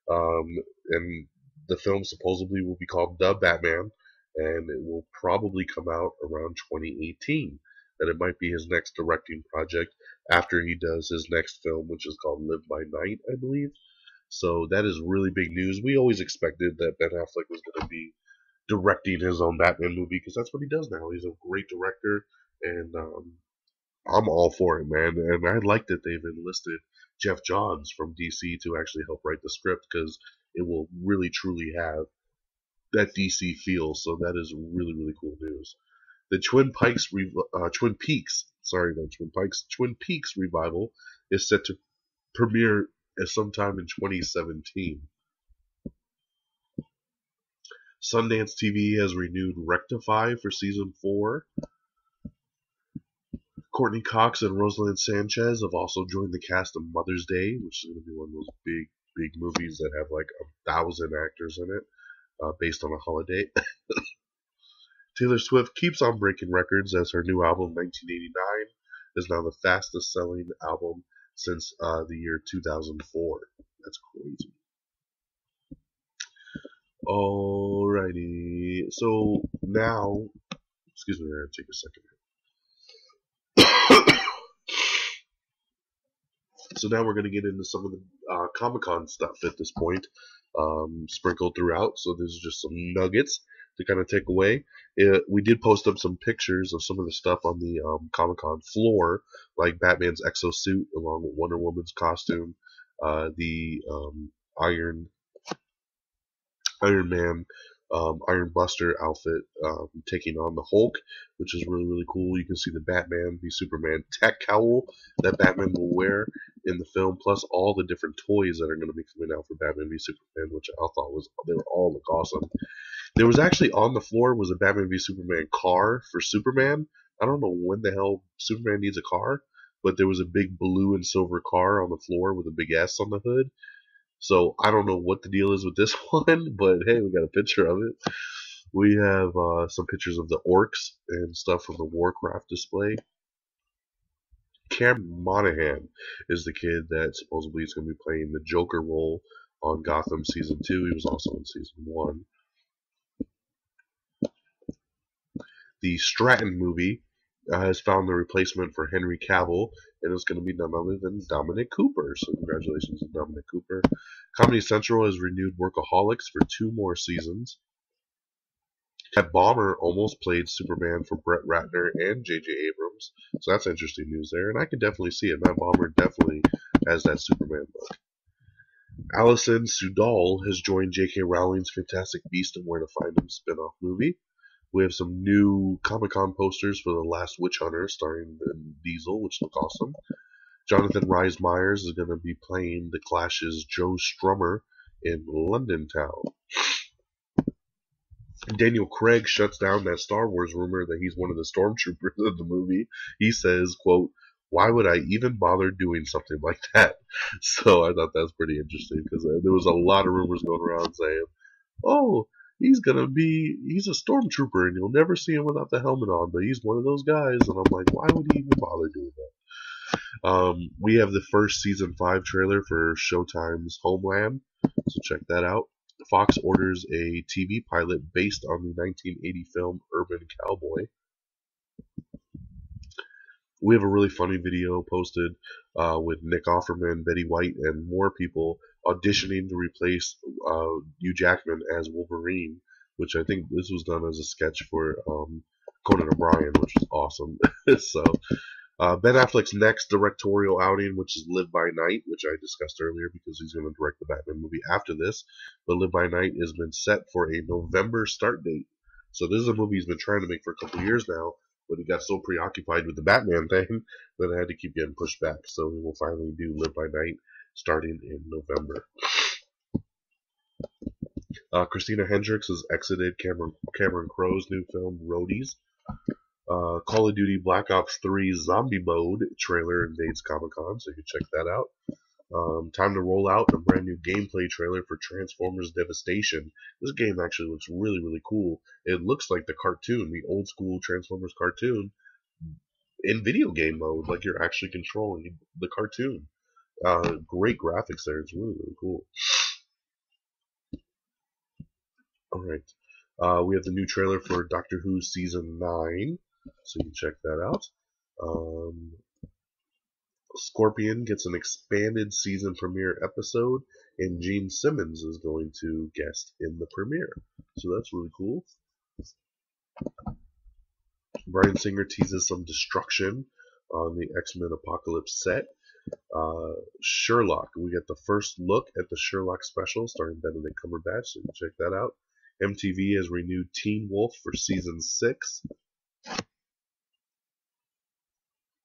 And the film supposedly will be called The Batman, and it will probably come out around 2018. That it might be his next directing project after he does his next film, which is called Live by Night, I believe. So that is really big news. We always expected that Ben Affleck was going to be directing his own Batman movie because that's what he does now. He's a great director, and I'm all for it, man. And I like that they've enlisted Jeff Johns from DC to actually help write the script because it will really truly have that DC feel. So that is really, really cool news. The Twin Peaks revival is set to premiere sometime in 2017. Sundance TV has renewed Rectify for season 4. Courtney Cox and Rosalind Sanchez have also joined the cast of Mother's Day, which is going to be one of those big, big movies that have like 1,000 actors in it, based on a holiday. Taylor Swift keeps on breaking records as her new album, 1989, is now the fastest selling album since the year 2004. That's crazy. Alrighty. So now, excuse me, I'm going to take a second here. So now we're going to get into some of the Comic-Con stuff at this point, sprinkled throughout. So there's just some nuggets to kind of take away. We did post up some pictures of some of the stuff on the Comic-Con floor, like Batman's exosuit along with Wonder Woman's costume, the Iron Man, Iron Buster outfit taking on the Hulk, which is really, really cool. You can see the Batman v Superman tech cowl that Batman will wear in the film, plus all the different toys that are going to be coming out for Batman v Superman, which I thought they were all look awesome. There was actually on the floor was a Batman v Superman car for Superman. I don't know when the hell Superman needs a car, but there was a big blue and silver car on the floor with a big S on the hood. So I don't know what the deal is with this one, but hey, we got a picture of it. We have some pictures of the orcs and stuff from the Warcraft display. Cameron Monaghan is the kid that supposedly is going to be playing the Joker role on Gotham Season 2. He was also in Season 1. The Stratton movie has found the replacement for Henry Cavill, and it's going to be none other than Dominic Cooper. So congratulations to Dominic Cooper. Comedy Central has renewed Workaholics for 2 more seasons. Ted Bomber almost played Superman for Brett Ratner and J.J. Abrams, so that's interesting news there, and I can definitely see it. Matt Bomber definitely has that Superman look. Alison Sudol has joined J.K. Rowling's Fantastic Beasts and Where to Find Them spin-off movie. We have some new Comic-Con posters for The Last Witch Hunter starring Vin Diesel, which look awesome. Jonathan Rhys Meyers is going to be playing The Clash's Joe Strummer in London Town. Daniel Craig shuts down that Star Wars rumor that he's one of the stormtroopers of the movie. He says, quote, "Why would I even bother doing something like that?" So I thought that's pretty interesting because there was a lot of rumors going around saying, "Oh, he's a stormtrooper and you'll never see him without the helmet on, but he's one of those guys." And I'm like, why would he even bother doing that? We have the first season 5 trailer for Showtime's Homeland, so check that out. Fox orders a TV pilot based on the 1980 film Urban Cowboy. We have a really funny video posted with Nick Offerman, Betty White, and more people auditioning to replace Hugh Jackman as Wolverine, which I think this was done as a sketch for Conan O'Brien, which is awesome. So Ben Affleck's next directorial outing, which is Live by Night, which I discussed earlier because he's going to direct the Batman movie after this. But Live by Night has been set for a November start date. So this is a movie he's been trying to make for a couple of years now, but he got so preoccupied with the Batman thing that it had to keep getting pushed back. So we will finally do Live by Night starting in November. Christina Hendricks has exited Cameron Crowe's new film Roadies. Call of Duty Black Ops 3 Zombie Mode trailer invades Comic-Con, so you can check that out. Time to roll out a brand new gameplay trailer for Transformers Devastation. This game actually looks really, really cool. It looks like the cartoon, the old school Transformers cartoon, in video game mode, like you're actually controlling the cartoon. Great graphics there. It's really, really cool. Alright. We have the new trailer for Doctor Who Season 9, so you can check that out. Scorpion gets an expanded season premiere episode, and Gene Simmons is going to guest in the premiere. So that's really cool. Bryan Singer teases some destruction on the X-Men Apocalypse set. Sherlock. We get the first look at the Sherlock special starring Benedict Cumberbatch, so you can check that out. MTV has renewed Teen Wolf for Season 6.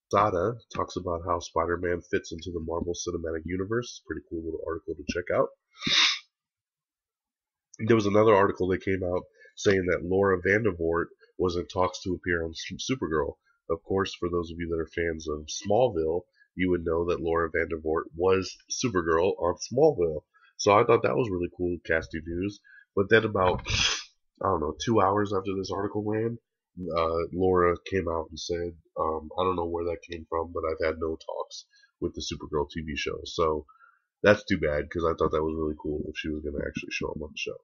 Sada talks about how Spider-Man fits into the Marvel Cinematic Universe. Pretty cool little article to check out. There was another article that came out saying that Laura Vandervoort was in talks to appear on Supergirl. Of course, for those of you that are fans of Smallville, you would know that Laura Vandervoort was Supergirl on Smallville. So I thought that was really cool casting news. But then about, 2 hours after this article ran, Laura came out and said, I don't know where that came from, but I've had no talks with the Supergirl TV show. So that's too bad because I thought that was really cool if she was going to actually show up on the show.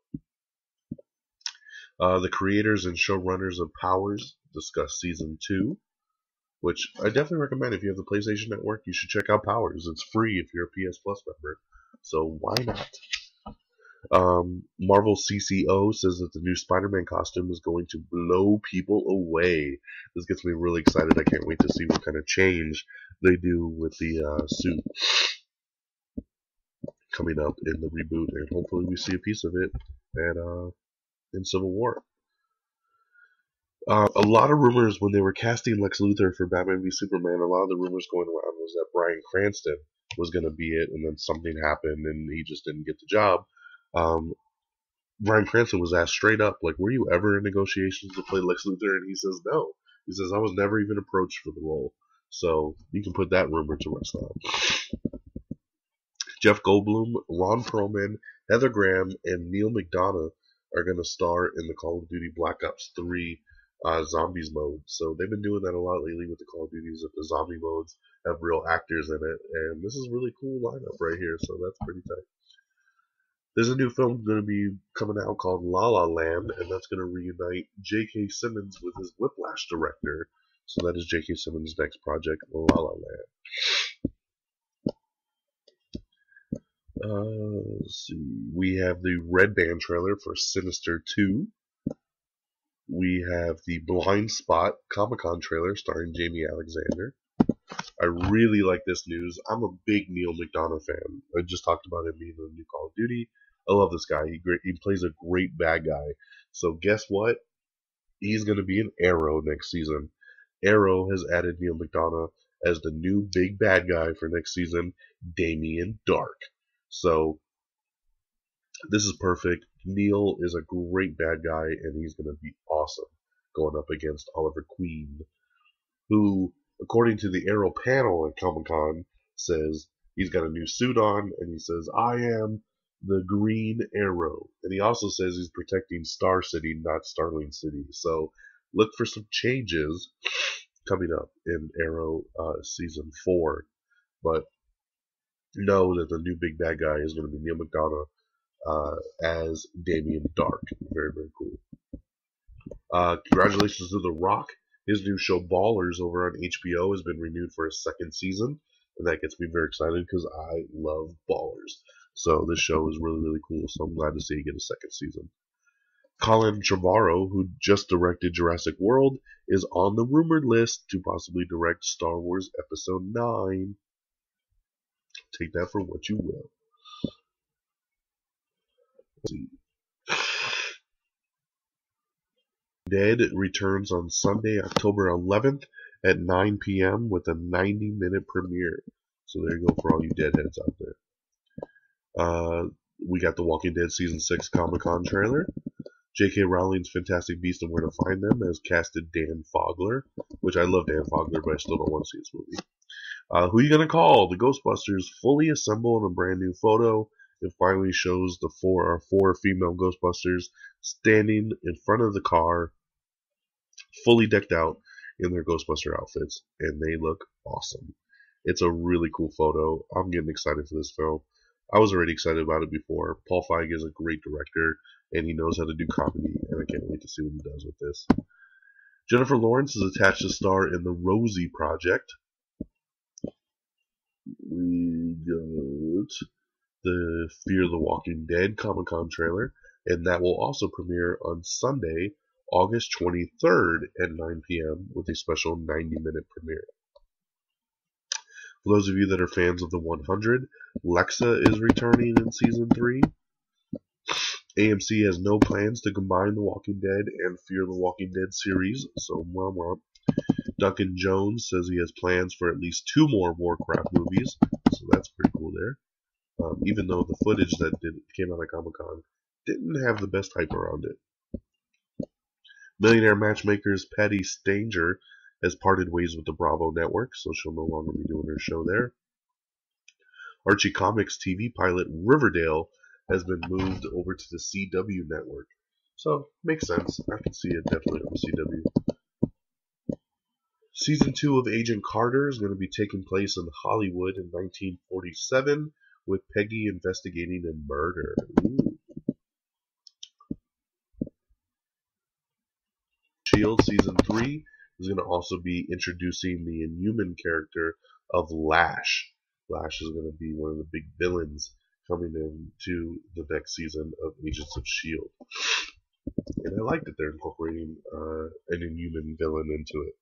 The creators and showrunners of Powers discuss Season 2, which I definitely recommend. If you have the PlayStation Network, you should check out Powers. It's free if you're a PS Plus member. So why not? Marvel CCO says that the new Spider-Man costume is going to blow people away. This gets me really excited. I can't wait to see what kind of change they do with the suit coming up in the reboot, and hopefully we see a piece of it in Civil War. A lot of rumors when they were casting Lex Luthor for Batman v Superman, a lot of the rumors going around was that Bryan Cranston was going to be it, and then something happened and he just didn't get the job. Bryan Cranston was asked straight up, like, were you ever in negotiations to play Lex Luthor? And he says no. He says, I was never even approached for the role. So you can put that rumor to rest now. Jeff Goldblum, Ron Perlman, Heather Graham, and Neil McDonough are going to star in the Call of Duty Black Ops 3 Zombies mode. So they've been doing that a lot lately with the Call of Duties, that the zombie modes have real actors in it. And this is a really cool lineup right here, so that's pretty tight. There's a new film going to be coming out called La La Land, and that's going to reunite J.K. Simmons with his Whiplash director. So that is J.K. Simmons' next project, La La Land. Let's see. We have the Red Band trailer for Sinister 2. We have the Blind Spot Comic-Con trailer starring Jamie Alexander. I really like this news. I'm a big Neil McDonough fan. I just talked about him being in the new Call of Duty. I love this guy. He plays a great bad guy. So guess what? He's going to be in Arrow next season. Arrow has added Neil McDonough as the new big bad guy for next season, Damien Dark. So this is perfect. Neil is a great bad guy, and he's going to be awesome going up against Oliver Queen, who, according to the Arrow panel at Comic-Con, says he's got a new suit on, and he says, "I am the Green Arrow." And he also says he's protecting Star City, not Starling City. So look for some changes coming up in Arrow Season 4. But know that the new big bad guy is going to be Neil McDonough as Damien Dark. Very, very cool. Congratulations to The Rock. His new show Ballers over on HBO has been renewed for a second season, and that gets me very excited because I love Ballers. So this show is really, really cool, so I'm glad to see it get a second season. Colin Trevorrow, who just directed Jurassic World, is on the rumored list to possibly direct Star Wars Episode 9. Take that for what you will. Let's see. Dead returns on Sunday, October 11th at 9 p.m. with a 90-minute premiere. So there you go for all you Deadheads out there. We got the Walking Dead Season 6 Comic-Con trailer. J.K. Rowling's Fantastic Beasts and Where to Find Them has casted Dan Fogler, which I love Dan Fogler, but I still don't want to see this movie. Who are you going to call? The Ghostbusters fully assemble in a brand new photo. It finally shows the four female Ghostbusters standing in front of the car, fully decked out in their Ghostbuster outfits, and they look awesome. It's a really cool photo. I'm getting excited for this film. I was already excited about it before. Paul Feig is a great director, and he knows how to do comedy, and I can't wait to see what he does with this. Jennifer Lawrence is attached to star in the Rosie Project. We got the Fear the Walking Dead Comic-Con trailer, and that will also premiere on Sunday, August 23rd at 9 p.m. with a special 90-minute premiere. For those of you that are fans of The 100, Lexa is returning in Season 3. AMC has no plans to combine The Walking Dead and Fear the Walking Dead series, so womp womp. Duncan Jones says he has plans for at least 2 more Warcraft movies, so that's pretty cool there. Even though the footage that came out of Comic-Con didn't have the best hype around it. Millionaire Matchmaker's Patty Stanger has parted ways with the Bravo Network, so she'll no longer be doing her show there. Archie Comics TV pilot Riverdale has been moved over to the CW network. So, makes sense. I can see it definitely on the CW. Season 2 of Agent Carter is going to be taking place in Hollywood in 1947, with Peggy investigating a murder. Ooh. S.H.I.E.L.D. Season 3 is going to also be introducing the Inhuman character of Lash. Lash is going to be one of the big villains coming into the next season of Agents of S.H.I.E.L.D. And I like that they're incorporating an Inhuman villain into it.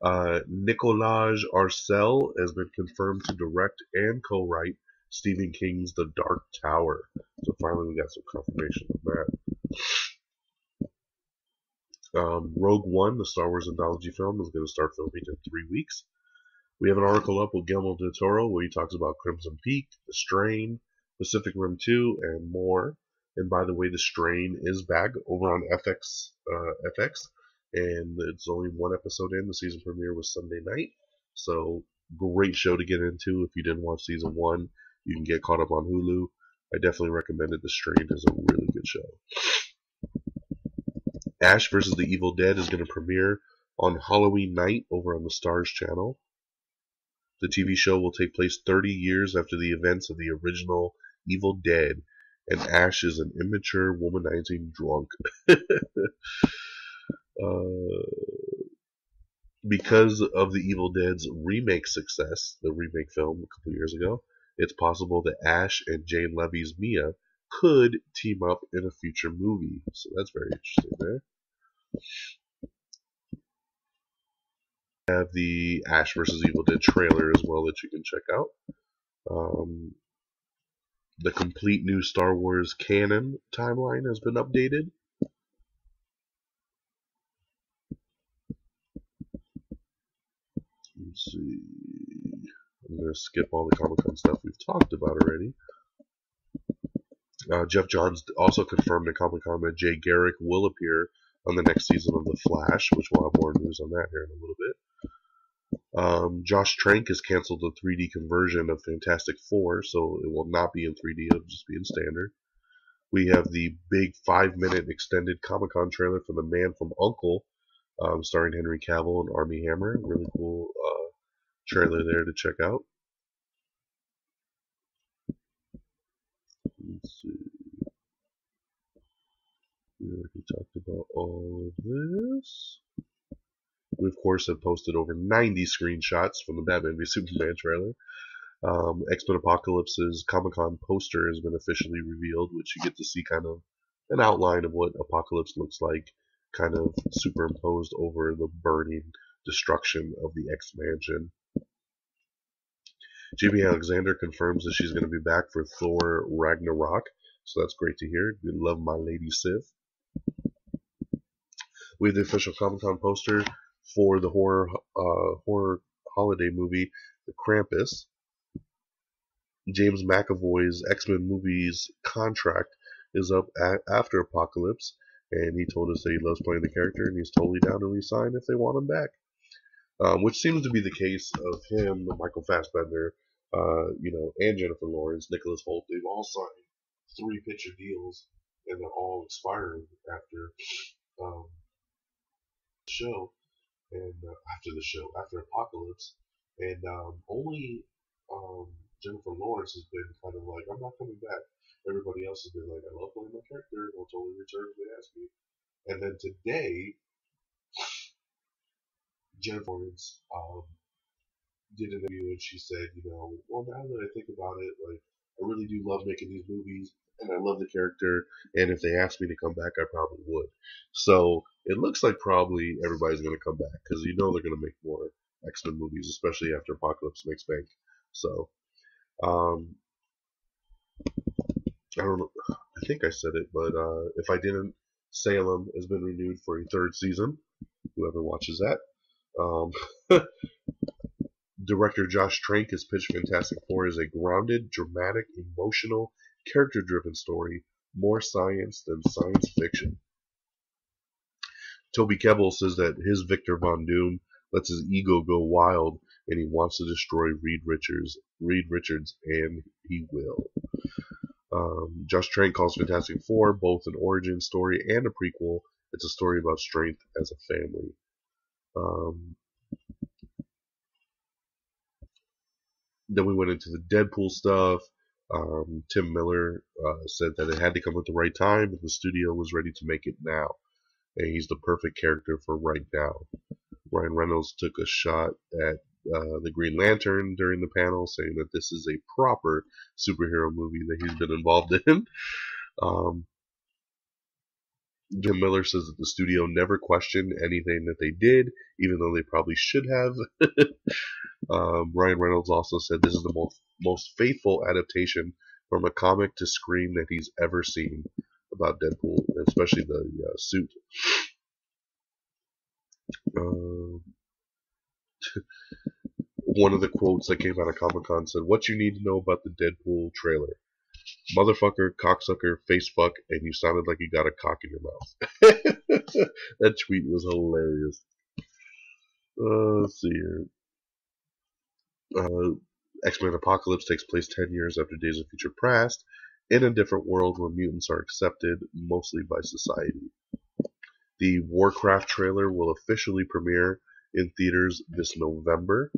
Nicolaj Arcel has been confirmed to direct and co-write Stephen King's The Dark Tower. So finally we got some confirmation of that. Rogue One, the Star Wars anthology film, is going to start filming in 3 weeks. We have an article up with Guillermo del Toro where he talks about Crimson Peak, The Strain, Pacific Rim 2, and more. And by the way, The Strain is back over on FX, and it's only 1 episode in. The season premiere was Sunday night, so great show to get into. If you didn't watch season 1, you can get caught up on Hulu. I definitely recommend it. The Strain is a really good show. Ash vs. the Evil Dead is going to premiere on Halloween night over on the Stars channel. The TV show will take place 30 years after the events of the original Evil Dead, and Ash is an immature, womanizing drunk. Because of the Evil Dead's remake success, the remake film a couple years ago, it's possible that Ash and Jane Levy's Mia could team up in a future movie. So that's very interesting there. We have the Ash vs. Evil Dead trailer as well that you can check out. The complete new Star Wars canon timeline has been updated. Let's see. I'm going to skip all the Comic-Con stuff we've talked about already. Jeff Johns also confirmed at Comic-Con that Jay Garrick will appear on the next season of The Flash, which we'll have more news on that here in a little bit. Josh Trank has canceled the 3D conversion of Fantastic Four, so it will not be in 3D, it'll just be in standard. We have the big 5-minute extended Comic-Con trailer for The Man from U.N.C.L.E., starring Henry Cavill and Armie Hammer. Really cool trailer there to check out. Let's see. We already talked about all of this. We, of course, have posted over 90 screenshots from the Batman v Superman trailer. X-Men Apocalypse's Comic-Con poster has been officially revealed, which you get to see kind of an outline of what Apocalypse looks like, kind of superimposed over the burning destruction of the X-Mansion. J.B. Alexander confirms that she's going to be back for Thor Ragnarok, so that's great to hear. We love my Lady Sif. We have the official Comic-Con poster for the horror holiday movie, The Krampus. James McAvoy's X-Men movies contract is up after Apocalypse, and he told us that he loves playing the character and he's totally down to re-sign if they want him back. Which seems to be the case of him, Michael Fassbender, and Jennifer Lawrence, Nicholas Hoult. They've all signed 3-picture deals, and they're all expiring after the show, and after Apocalypse, and only Jennifer Lawrence has been kind of like, I'm not coming back. Everybody else has been like, I love playing my character, and I'll totally return if they ask me. And then today, Jennifer Lawrence did an interview, and she said, well, now that I think about it, like, I really do love making these movies, and I love the character, and if they asked me to come back, I probably would. So it looks like probably everybody's going to come back, because they're going to make more X-Men movies, especially after Apocalypse makes bank. So, I don't know, I think I said it, but if I didn't, Salem has been renewed for a 3rd season. Whoever watches that. Director Josh Trank has pitched Fantastic Four as a grounded, dramatic, emotional, character-driven story, more science than science fiction. Toby Kebbell says that his Victor Von Doom lets his ego go wild, and he wants to destroy Reed Richards, and he will. Josh Trank calls Fantastic Four both an origin story and a prequel. It's a story about strength as a family. Then we went into the Deadpool stuff. Tim Miller said that it had to come at the right time, and the studio was ready to make it now. And he's the perfect character for right now. Ryan Reynolds took a shot at the Green Lantern during the panel, saying that this is a proper superhero movie that he's been involved in. Jim Miller says that the studio never questioned anything that they did, even though they probably should have. Ryan Reynolds also said this is the most faithful adaptation from a comic to screen that he's ever seen about Deadpool, especially the suit. One of the quotes that came out of Comic-Con said, "What you need to know about the Deadpool trailer. Motherfucker, cocksucker, facefuck, and you sounded like you got a cock in your mouth." That tweet was hilarious. Let's see here. X-Men Apocalypse takes place 10 years after Days of Future Past, in a different world where mutants are accepted mostly by society. The Warcraft trailer will officially premiere in theaters this November.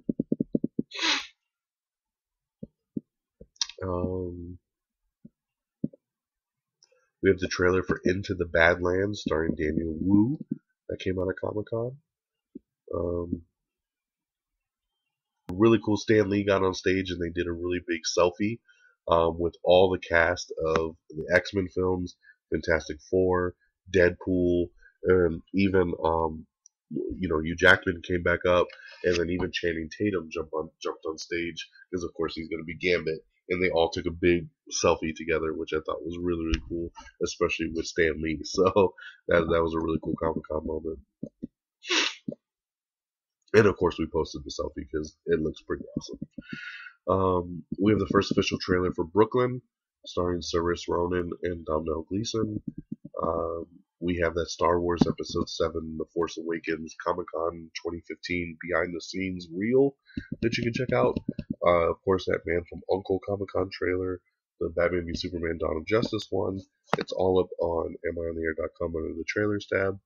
We have the trailer for Into the Badlands starring Daniel Wu that came out of Comic-Con. Really cool. Stan Lee got on stage and they did a really big selfie with all the cast of the X-Men films, Fantastic Four, Deadpool, and even Hugh Jackman came back up, and then even Channing Tatum jumped on stage because of course he's going to be Gambit, and they all took a big selfie together, which I thought was really, really cool, especially with Stan Lee. So that was a really cool Comic-Con moment. And of course we posted the selfie because it looks pretty awesome. We have the first official trailer for Brooklyn, starring Saoirse Ronan and Domhnall Gleeson. We have that Star Wars Episode 7, The Force Awakens, Comic-Con 2015 behind the scenes reel that you can check out. Of course, that Man from Uncle Comic-Con trailer, the Batman v Superman Dawn of Justice one. It's all up on amiontheair.com under the trailers tab.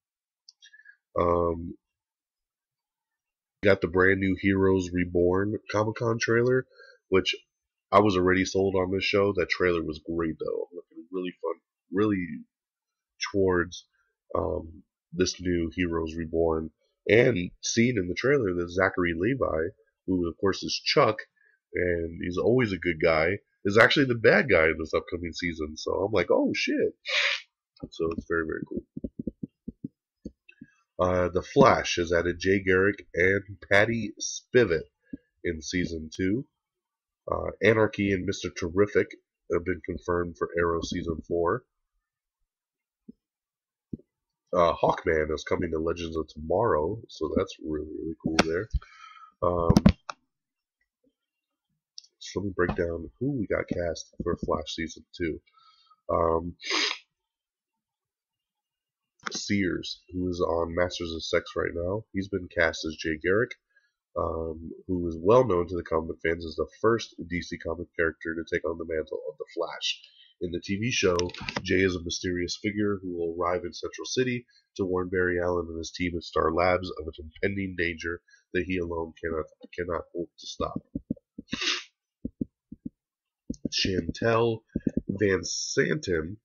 Got the brand new Heroes Reborn Comic-Con trailer, which I was already sold on this show. That trailer was great, though. I'm looking really fun, really towards this new Heroes Reborn. And seen in the trailer that Zachary Levi, who of course is Chuck, and he's always a good guy, is actually the bad guy in this upcoming season. So I'm like, oh shit. So it's very, very cool. The Flash has added Jay Garrick and Patty Spivot in Season 2. Anarchy and Mr. Terrific have been confirmed for Arrow Season 4. Hawkman is coming to Legends of Tomorrow, so that's really, really cool there. So let me break down who we got cast for Flash Season 2. Sears, who is on Masters of Sex right now, he's been cast as Jay Garrick, who is well known to the comic fans as the first DC comic character to take on the mantle of the Flash. In the TV show, Jay is a mysterious figure who will arrive in Central City to warn Barry Allen and his team at Star Labs of an impending danger that he alone cannot hope to stop. Chantel Van Santen,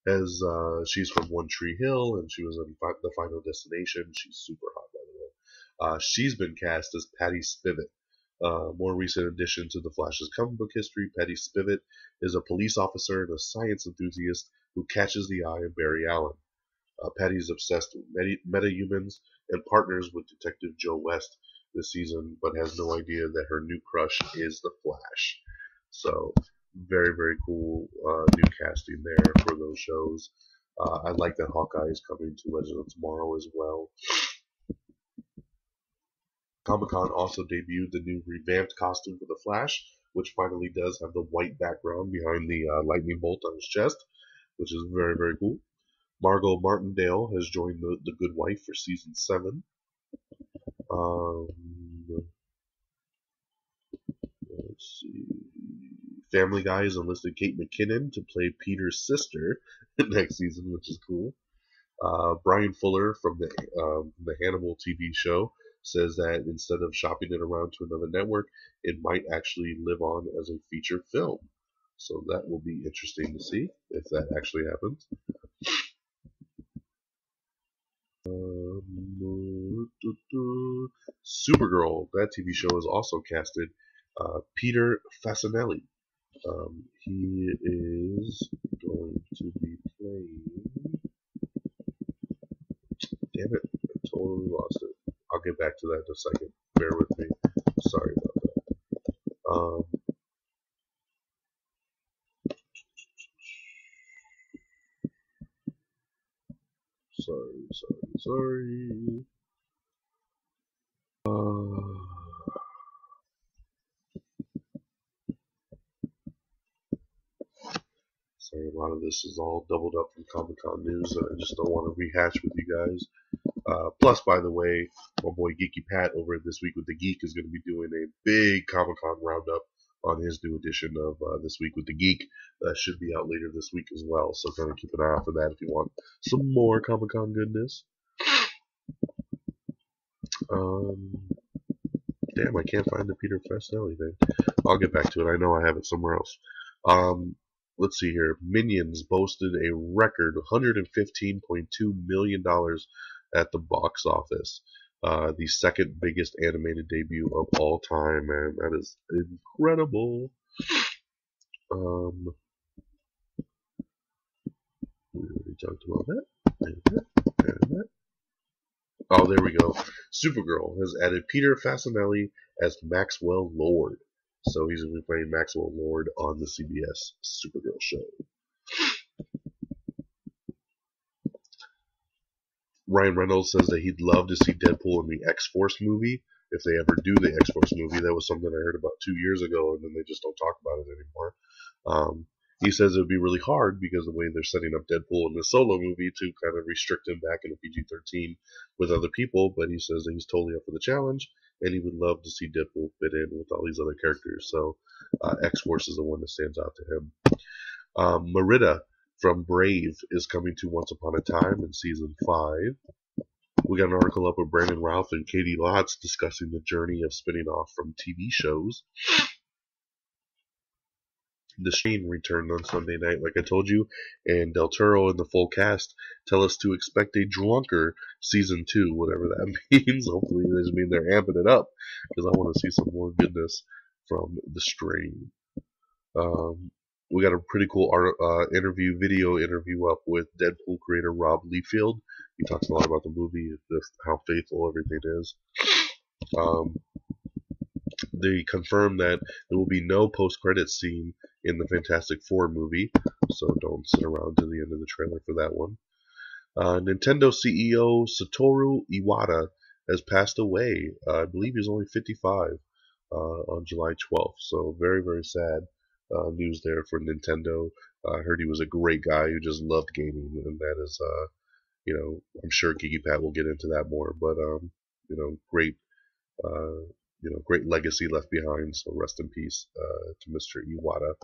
as she's from One Tree Hill, and she was in The Final Destination. She's super hot, by the way. She's been cast as Patty Spivot. More recent addition to the Flash's comic book history, Patty Spivot is a police officer and a science enthusiast who catches the eye of Barry Allen. Patty is obsessed with metahumans and partners with Detective Joe West this season, but has no idea that her new crush is the Flash. So, very, very cool new casting there for those shows. I like that Hawkeye is coming to Legends of Tomorrow as well. Comic-Con also debuted the new revamped costume for the Flash, which finally does have the white background behind the lightning bolt on his chest, which is very, very cool. Margot Martindale has joined the Good Wife for Season 7. Let's see. Family Guy has enlisted Kate McKinnon to play Peter's sister next season, which is cool. Brian Fuller from the Hannibal TV show says that instead of shopping it around to another network, it might actually live on as a feature film. So that will be interesting to see if that actually happens. Supergirl, that TV show is also casted Peter Facinelli. He is going to be playing... Damn it, I totally lost it. I'll get back to that in a second. Bear with me. Sorry about that. Sorry. Sorry, a lot of this is all doubled up from Comic-Con news, and I just don't want to rehash with you guys. Plus, by the way, my boy Geeky Pat over at This Week with the Geek is going to be doing a big Comic-Con roundup on his new edition of This Week with the Geek. That should be out later this week as well, so kind of keep an eye out for that if you want some more Comic-Con goodness. Damn, I can't find the Peter Facinelli thing. I'll get back to it. I know I have it somewhere else. Let's see here. Minions boasted a record $115.2 million at the box office. The second biggest animated debut of all time, man. That is incredible. We already talked about that. Oh, there we go. Supergirl has added Peter Facinelli as Maxwell Lord. So he's going to be playing Maxwell Lord on the CBS Supergirl show. Ryan Reynolds says that he'd love to see Deadpool in the X-Force movie. If they ever do the X-Force movie, that was something I heard about 2 years ago, and then they just don't talk about it anymore. He says it would be really hard because the way they're setting up Deadpool in the solo movie to kind of restrict him back into PG-13 with other people, but he says that he's totally up for the challenge, and he would love to see Deadpool fit in with all these other characters. So X-Force is the one that stands out to him. Merida from Brave is coming to Once Upon a Time in Season 5. We got an article up with Brandon Routh and Katie Lotz discussing the journey of spinning off from TV shows. The Strain returned on Sunday night, like I told you, and Del Toro and the full cast tell us to expect a drunker Season 2, whatever that means. Hopefully it doesn't mean they're amping it up, because I want to see some more goodness from The Strain. We got a pretty cool video interview up with Deadpool creator Rob Liefeld. He talks a lot about the movie, how faithful everything is. They confirmed that there will be no post-credits scene in the Fantastic Four movie, so don't sit around to the end of the trailer for that one. Nintendo CEO Satoru Iwata has passed away. I believe he's only 55 on July 12th, so very, very sad news there for Nintendo. I heard he was a great guy who just loved gaming, and that is, I'm sure Gigi Pat will get into that more, but, great, great legacy left behind, so rest in peace to Mr. Iwata.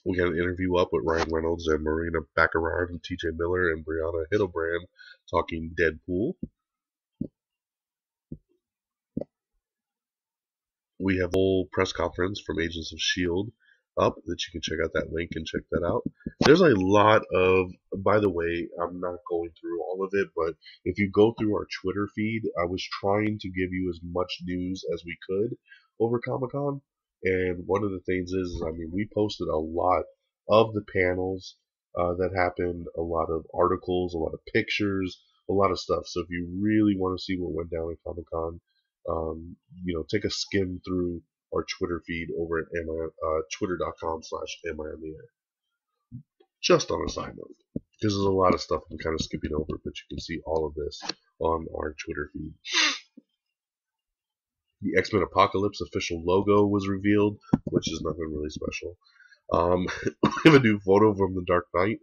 We got an interview up with Ryan Reynolds and Marina Baccarat, TJ Miller, and Brianna Hildebrand talking Deadpool. We have a whole press conference from Agents of S.H.I.E.L.D. up that you can check out that link and check that out. There's a lot of, by the way, I'm not going through all of it, but if you go through our Twitter feed, I was trying to give you as much news as we could over Comic-Con. And one of the things is, we posted a lot of the panels that happened, a lot of articles, a lot of pictures, a lot of stuff. So if you really want to see what went down at Comic-Con, take a skim through our Twitter feed over at twitter.com/AmIOnTheAir. Just on a side note, because there's a lot of stuff I'm kind of skipping over, but you can see all of this on our Twitter feed. The X-Men Apocalypse official logo was revealed, which is nothing really special. We have a new photo from the Dark Knight,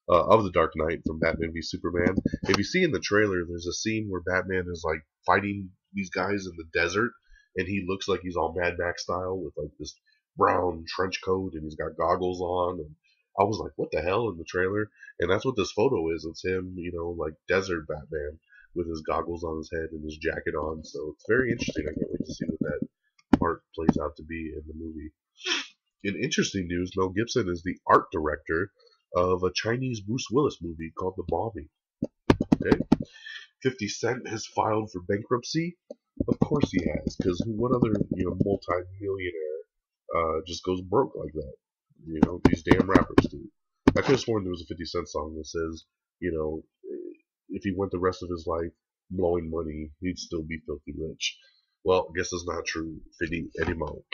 of the Dark Knight from Batman v Superman. If you see in the trailer, there's a scene where Batman is like fighting these guys in the desert, and he looks like he's all Mad Max style with like this brown trench coat, and he's got goggles on. And I was like, what the hell, in the trailer? And that's what this photo is. It's him, like desert Batman with his goggles on his head and his jacket on. So it's very interesting. I can't wait to see what that part plays out to be in the movie. In interesting news, Mel Gibson is the art director of a Chinese Bruce Willis movie called The Bombing. Okay? 50 Cent has filed for bankruptcy. Of course he has, because what other multi-millionaire just goes broke like that? These damn rappers do. I could have sworn there was a 50 Cent song that says, if he went the rest of his life blowing money, he'd still be filthy rich. Well, I guess it's not true. 50 anymore.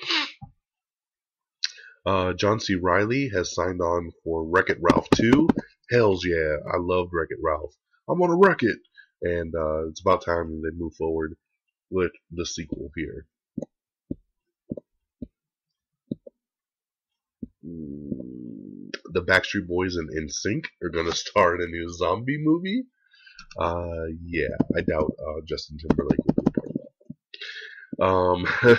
John C. Reilly has signed on for Wreck-It Ralph 2. Hells yeah, I loved Wreck-It Ralph. I'm gonna wreck it! And it's about time they move forward with the sequel here. The Backstreet Boys and NSYNC are going to star in a new zombie movie. Yeah, I doubt Justin Timberlake will be a part of that.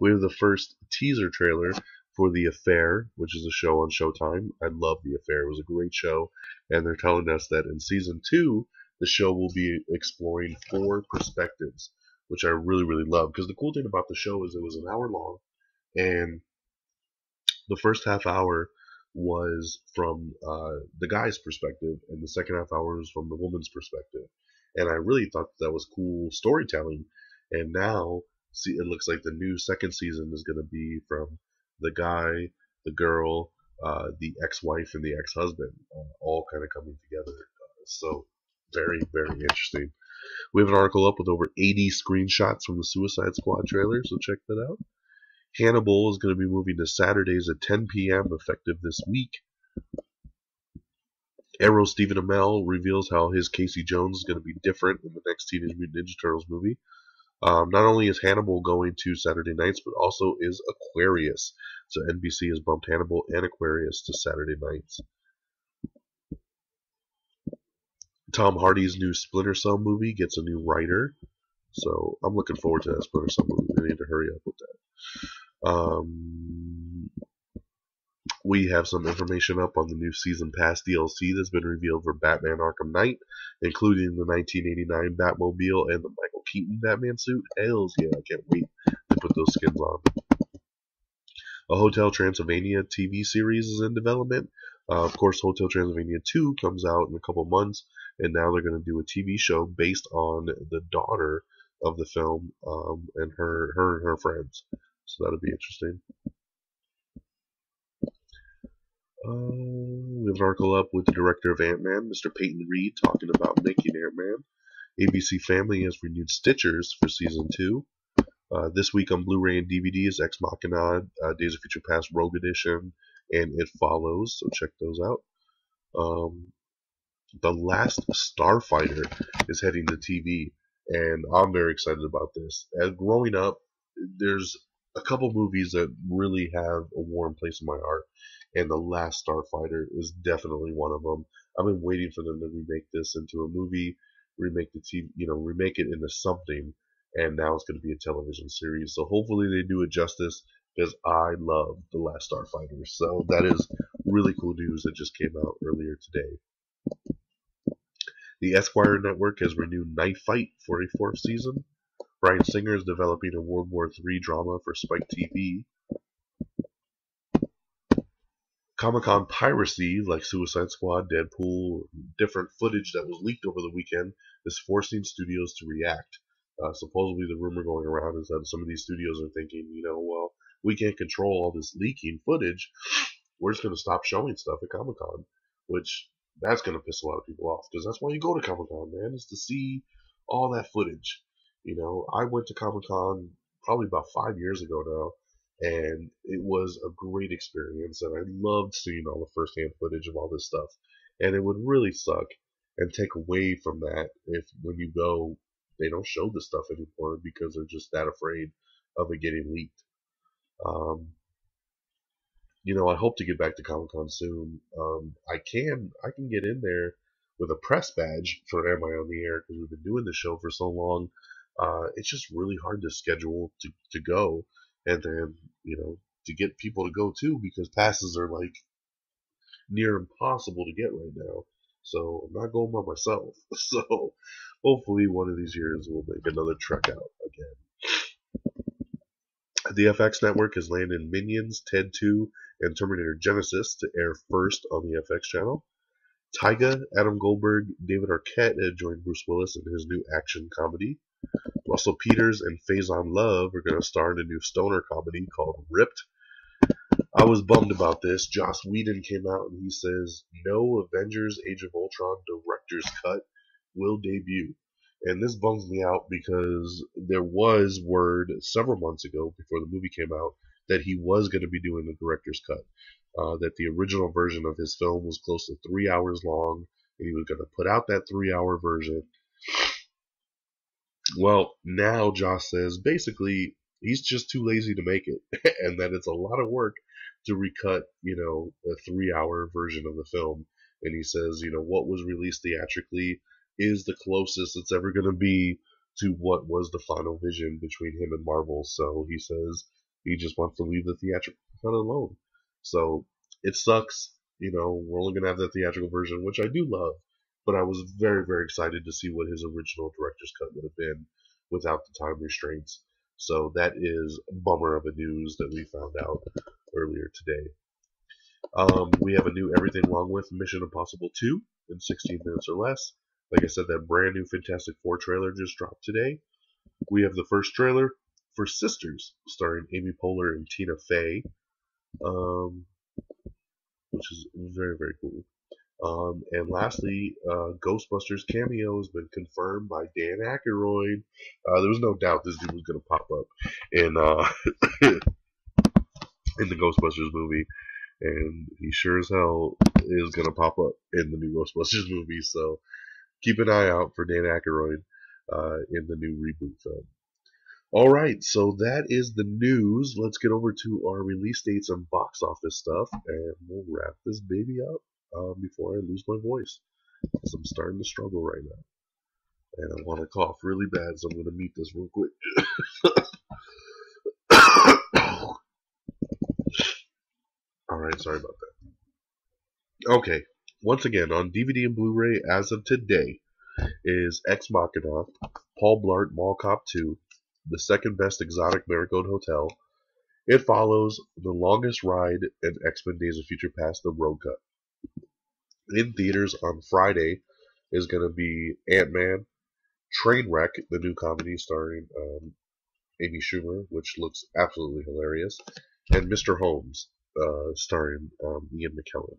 We have the first teaser trailer for The Affair, which is a show on Showtime. I love The Affair. It was a great show. And they're telling us that in Season 2, the show will be exploring 4 perspectives, which I really, really love. Because the cool thing about the show is it was an hour long, and the first half hour was from the guy's perspective, and the second half hour was from the woman's perspective. And I really thought that was cool storytelling. And now, it looks like the new second season is going to be from the guy, the girl, the ex-wife, and the ex-husband, all kind of coming together. So, very, very interesting. We have an article up with over 80 screenshots from the Suicide Squad trailer, so check that out. Hannibal is going to be moving to Saturdays at 10 p.m. effective this week. Arrow Stephen Amell reveals how his Casey Jones is going to be different in the next Teenage Mutant Ninja Turtles movie. Not only is Hannibal going to Saturday nights, but also is Aquarius. So NBC has bumped Hannibal and Aquarius to Saturday nights. Tom Hardy's new Splinter Cell movie gets a new writer. So I'm looking forward to that Splinter Cell movie. They need to hurry up with that. We have some information up on the new Season Pass DLC that's been revealed for Batman Arkham Knight, including the 1989 Batmobile and the Michael Keaton Batman suit. Hells yeah, I can't wait to put those skins on. A Hotel Transylvania TV series is in development. Of course, Hotel Transylvania 2 comes out in a couple months, and now they're going to do a TV show based on the daughter of the film and her friends. So that'll be interesting. We have an article up with the director of Ant-Man, Mr. Peyton Reed, talking about making Ant-Man. ABC Family has renewed Stitchers for Season 2. This week on Blu-ray and DVD is Ex Machina, Days of Future Past Rogue Edition, and It Follows, so check those out. The Last Starfighter is heading to TV, and I'm very excited about this. As growing up, there's a couple movies that really have a warm place in my heart, and The Last Starfighter is definitely one of them. I've been waiting for them to remake this into a movie, remake it into something, and now it's going to be a television series. So hopefully they do it justice, because I love The Last Starfighter. So that is really cool news that just came out earlier today. The Esquire Network has renewed Knife Fight for a 4th season. Bryan Singer is developing a World War III drama for Spike TV. Comic-Con piracy, like Suicide Squad, Deadpool, different footage that was leaked over the weekend, is forcing studios to react. Supposedly the rumor going around is that some of these studios are thinking, well, we can't control all this leaking footage. We're just going to stop showing stuff at Comic-Con, which that's going to piss a lot of people off, because that's why you go to Comic-Con, man, is to see all that footage. I went to Comic-Con probably about 5 years ago now, and it was a great experience, and I loved seeing all the first-hand footage of all this stuff. And it would really suck and take away from that if when you go, they don't show the stuff anymore because they're just that afraid of it getting leaked. I hope to get back to Comic-Con soon. I can get in there with a press badge for Am I on the Air, because we've been doing the show for so long. It's just really hard to schedule to go, and then to get people to go too, because passes are like near impossible to get right now. So I'm not going by myself. So hopefully one of these years we'll make another trek out again. The FX network has landed Minions, Ted 2, and Terminator Genesis to air first on the FX channel. Tyga, Adam Goldberg, David Arquette have joined Bruce Willis in his new action comedy. Russell Peters and Faison Love are going to star in a new stoner comedy called Ripped. I was bummed about this. Joss Whedon came out and he says no Avengers Age of Ultron director's cut will debut. And this bums me out because there was word several months ago before the movie came out that he was going to be doing the director's cut. That the original version of his film was close to 3 hours long, and he was going to put out that 3-hour version. Well, now Joss says basically he's just too lazy to make it, and that it's a lot of work to recut, a 3-hour version of the film. And he says, what was released theatrically is the closest it's ever going to be to what was the final vision between him and Marvel. So he says he just wants to leave the theatrical cut alone. So it sucks, we're only going to have that theatrical version, which I do love, but I was very, very excited to see what his original director's cut would have been without the time restraints. So that is a bummer of a news that we found out earlier today. We have a new Everything Wrong With Mission Impossible 2 in 16 minutes or less. Like I said, that brand new Fantastic Four trailer just dropped today. We have the first trailer for Sisters, starring Amy Poehler and Tina Fey, which is very, very cool. And lastly, Ghostbusters cameo has been confirmed by Dan Aykroyd. There was no doubt this dude was going to pop up in in the Ghostbusters movie, and he sure as hell is going to pop up in the new Ghostbusters movie. So keep an eye out for Dan Aykroyd in the new reboot film. Alright, so that is the news. Let's get over to our release dates and box office stuff, and we'll wrap this baby up before I lose my voice, because I'm starting to struggle right now. And I want to cough really bad, so I'm going to mute this real quick. Alright, sorry about that. Okay, once again, on DVD and Blu-ray as of today is Ex Machina, Paul Blart Mall Cop 2, The Second Best Exotic Marigold Hotel. It follows The Longest Ride and X-Men Days of Future Past, The Road Cut. In theaters on Friday is going to be Ant-Man, Trainwreck, the new comedy starring Amy Schumer, which looks absolutely hilarious, and Mr. Holmes, starring Ian McKellen.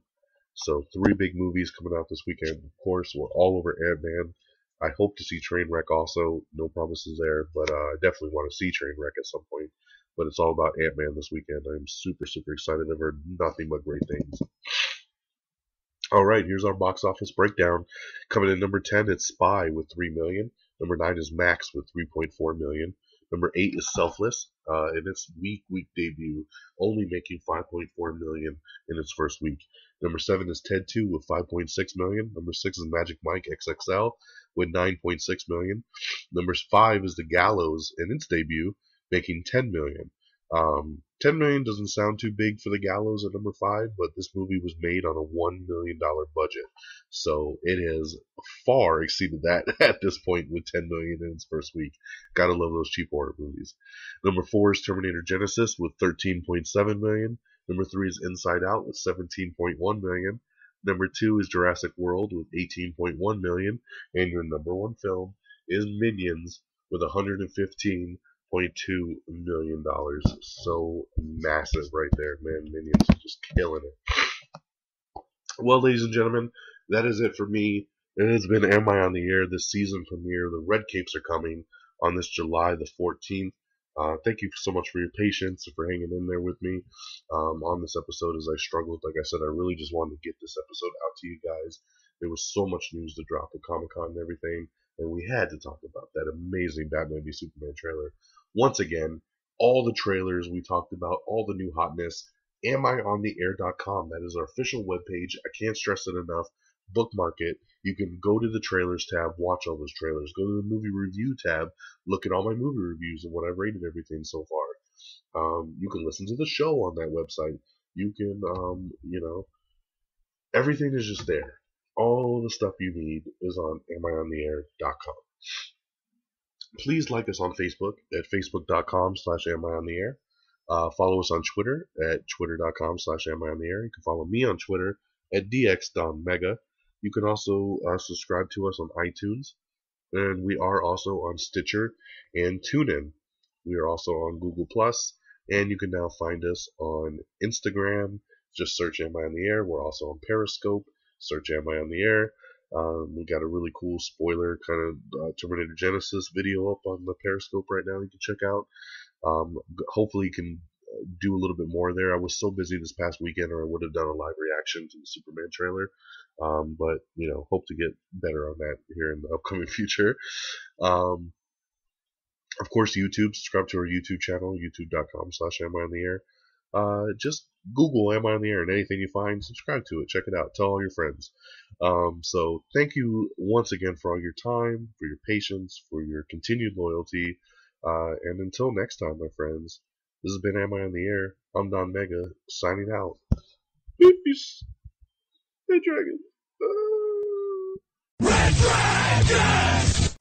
So 3 big movies coming out this weekend. Of course, we're all over Ant-Man. I hope to see Trainwreck also. No promises there, but I definitely want to see Trainwreck at some point. But it's all about Ant-Man this weekend. I'm super, super excited. I've heard nothing but great things. Alright, here's our box office breakdown. Coming in number 10, it's Spy with $3 million. Number 9 is Max with $3.4 million. Number 8 is Selfless in its week debut, only making $5.4 million in its first week. Number 7 is Ted 2 with $5.6 million. Number 6 is Magic Mike XXL with $9.6 million. Number 5 is The Gallows in its debut, making $10 million. $10 million doesn't sound too big for The Gallows at number 5, but this movie was made on a $1 million budget, so it has far exceeded that at this point with $10 million in its first week. Gotta love those cheap horror movies. Number 4 is Terminator Genisys with $13.7 million. Number 3 is Inside Out with $17.1 million. Number 2 is Jurassic World with $18.1 million, and your number 1 film is Minions with $115.2 million. So massive right there, man. Minions are just killing it. Well, ladies and gentlemen, that is it for me. It has been Am I on the Air, this season premiere. The Red Capes are coming on this July the 14th. Thank you so much for your patience and for hanging in there with me on this episode as I struggled. Like I said, I really just wanted to get this episode out to you guys. There was so much news to drop at Comic-Con and everything, and we had to talk about that amazing Batman v Superman trailer. Once again, all the trailers we talked about, all the new hotness, amiontheair.com. That is our official webpage. I can't stress it enough. Bookmark it. You can go to the trailers tab, watch all those trailers. Go to the movie review tab, look at all my movie reviews and what I've rated everything so far. You can listen to the show on that website. You can, everything is just there. All the stuff you need is on amiontheair.com. Please like us on Facebook at facebook.com/amiontheair. Follow us on Twitter at twitter.com/amiontheair. You can follow me on Twitter at dxdonmega. You can also subscribe to us on iTunes, and we are also on Stitcher and TuneIn. We are also on Google+, and you can now find us on Instagram. Just search Am I on the Air. We're also on Periscope. Search Am I on the Air. We got a really cool spoiler kind of Terminator Genisys video up on the Periscope right now you can check out. Hopefully you can do a little bit more there. I was so busy this past weekend, or I would have done a live reaction to the Superman trailer. But, hope to get better on that here in the upcoming future. Of course, YouTube. Subscribe to our YouTube channel, youtube.com/amiontheair. Just Google Am I on the Air, and anything you find, subscribe to it. Check it out. Tell all your friends. So thank you once again for all your time, for your patience, for your continued loyalty. And until next time, my friends, this has been Am I on the Air? I'm Don Mega, signing out. Peace. Hey, Dragon. Red Dragon!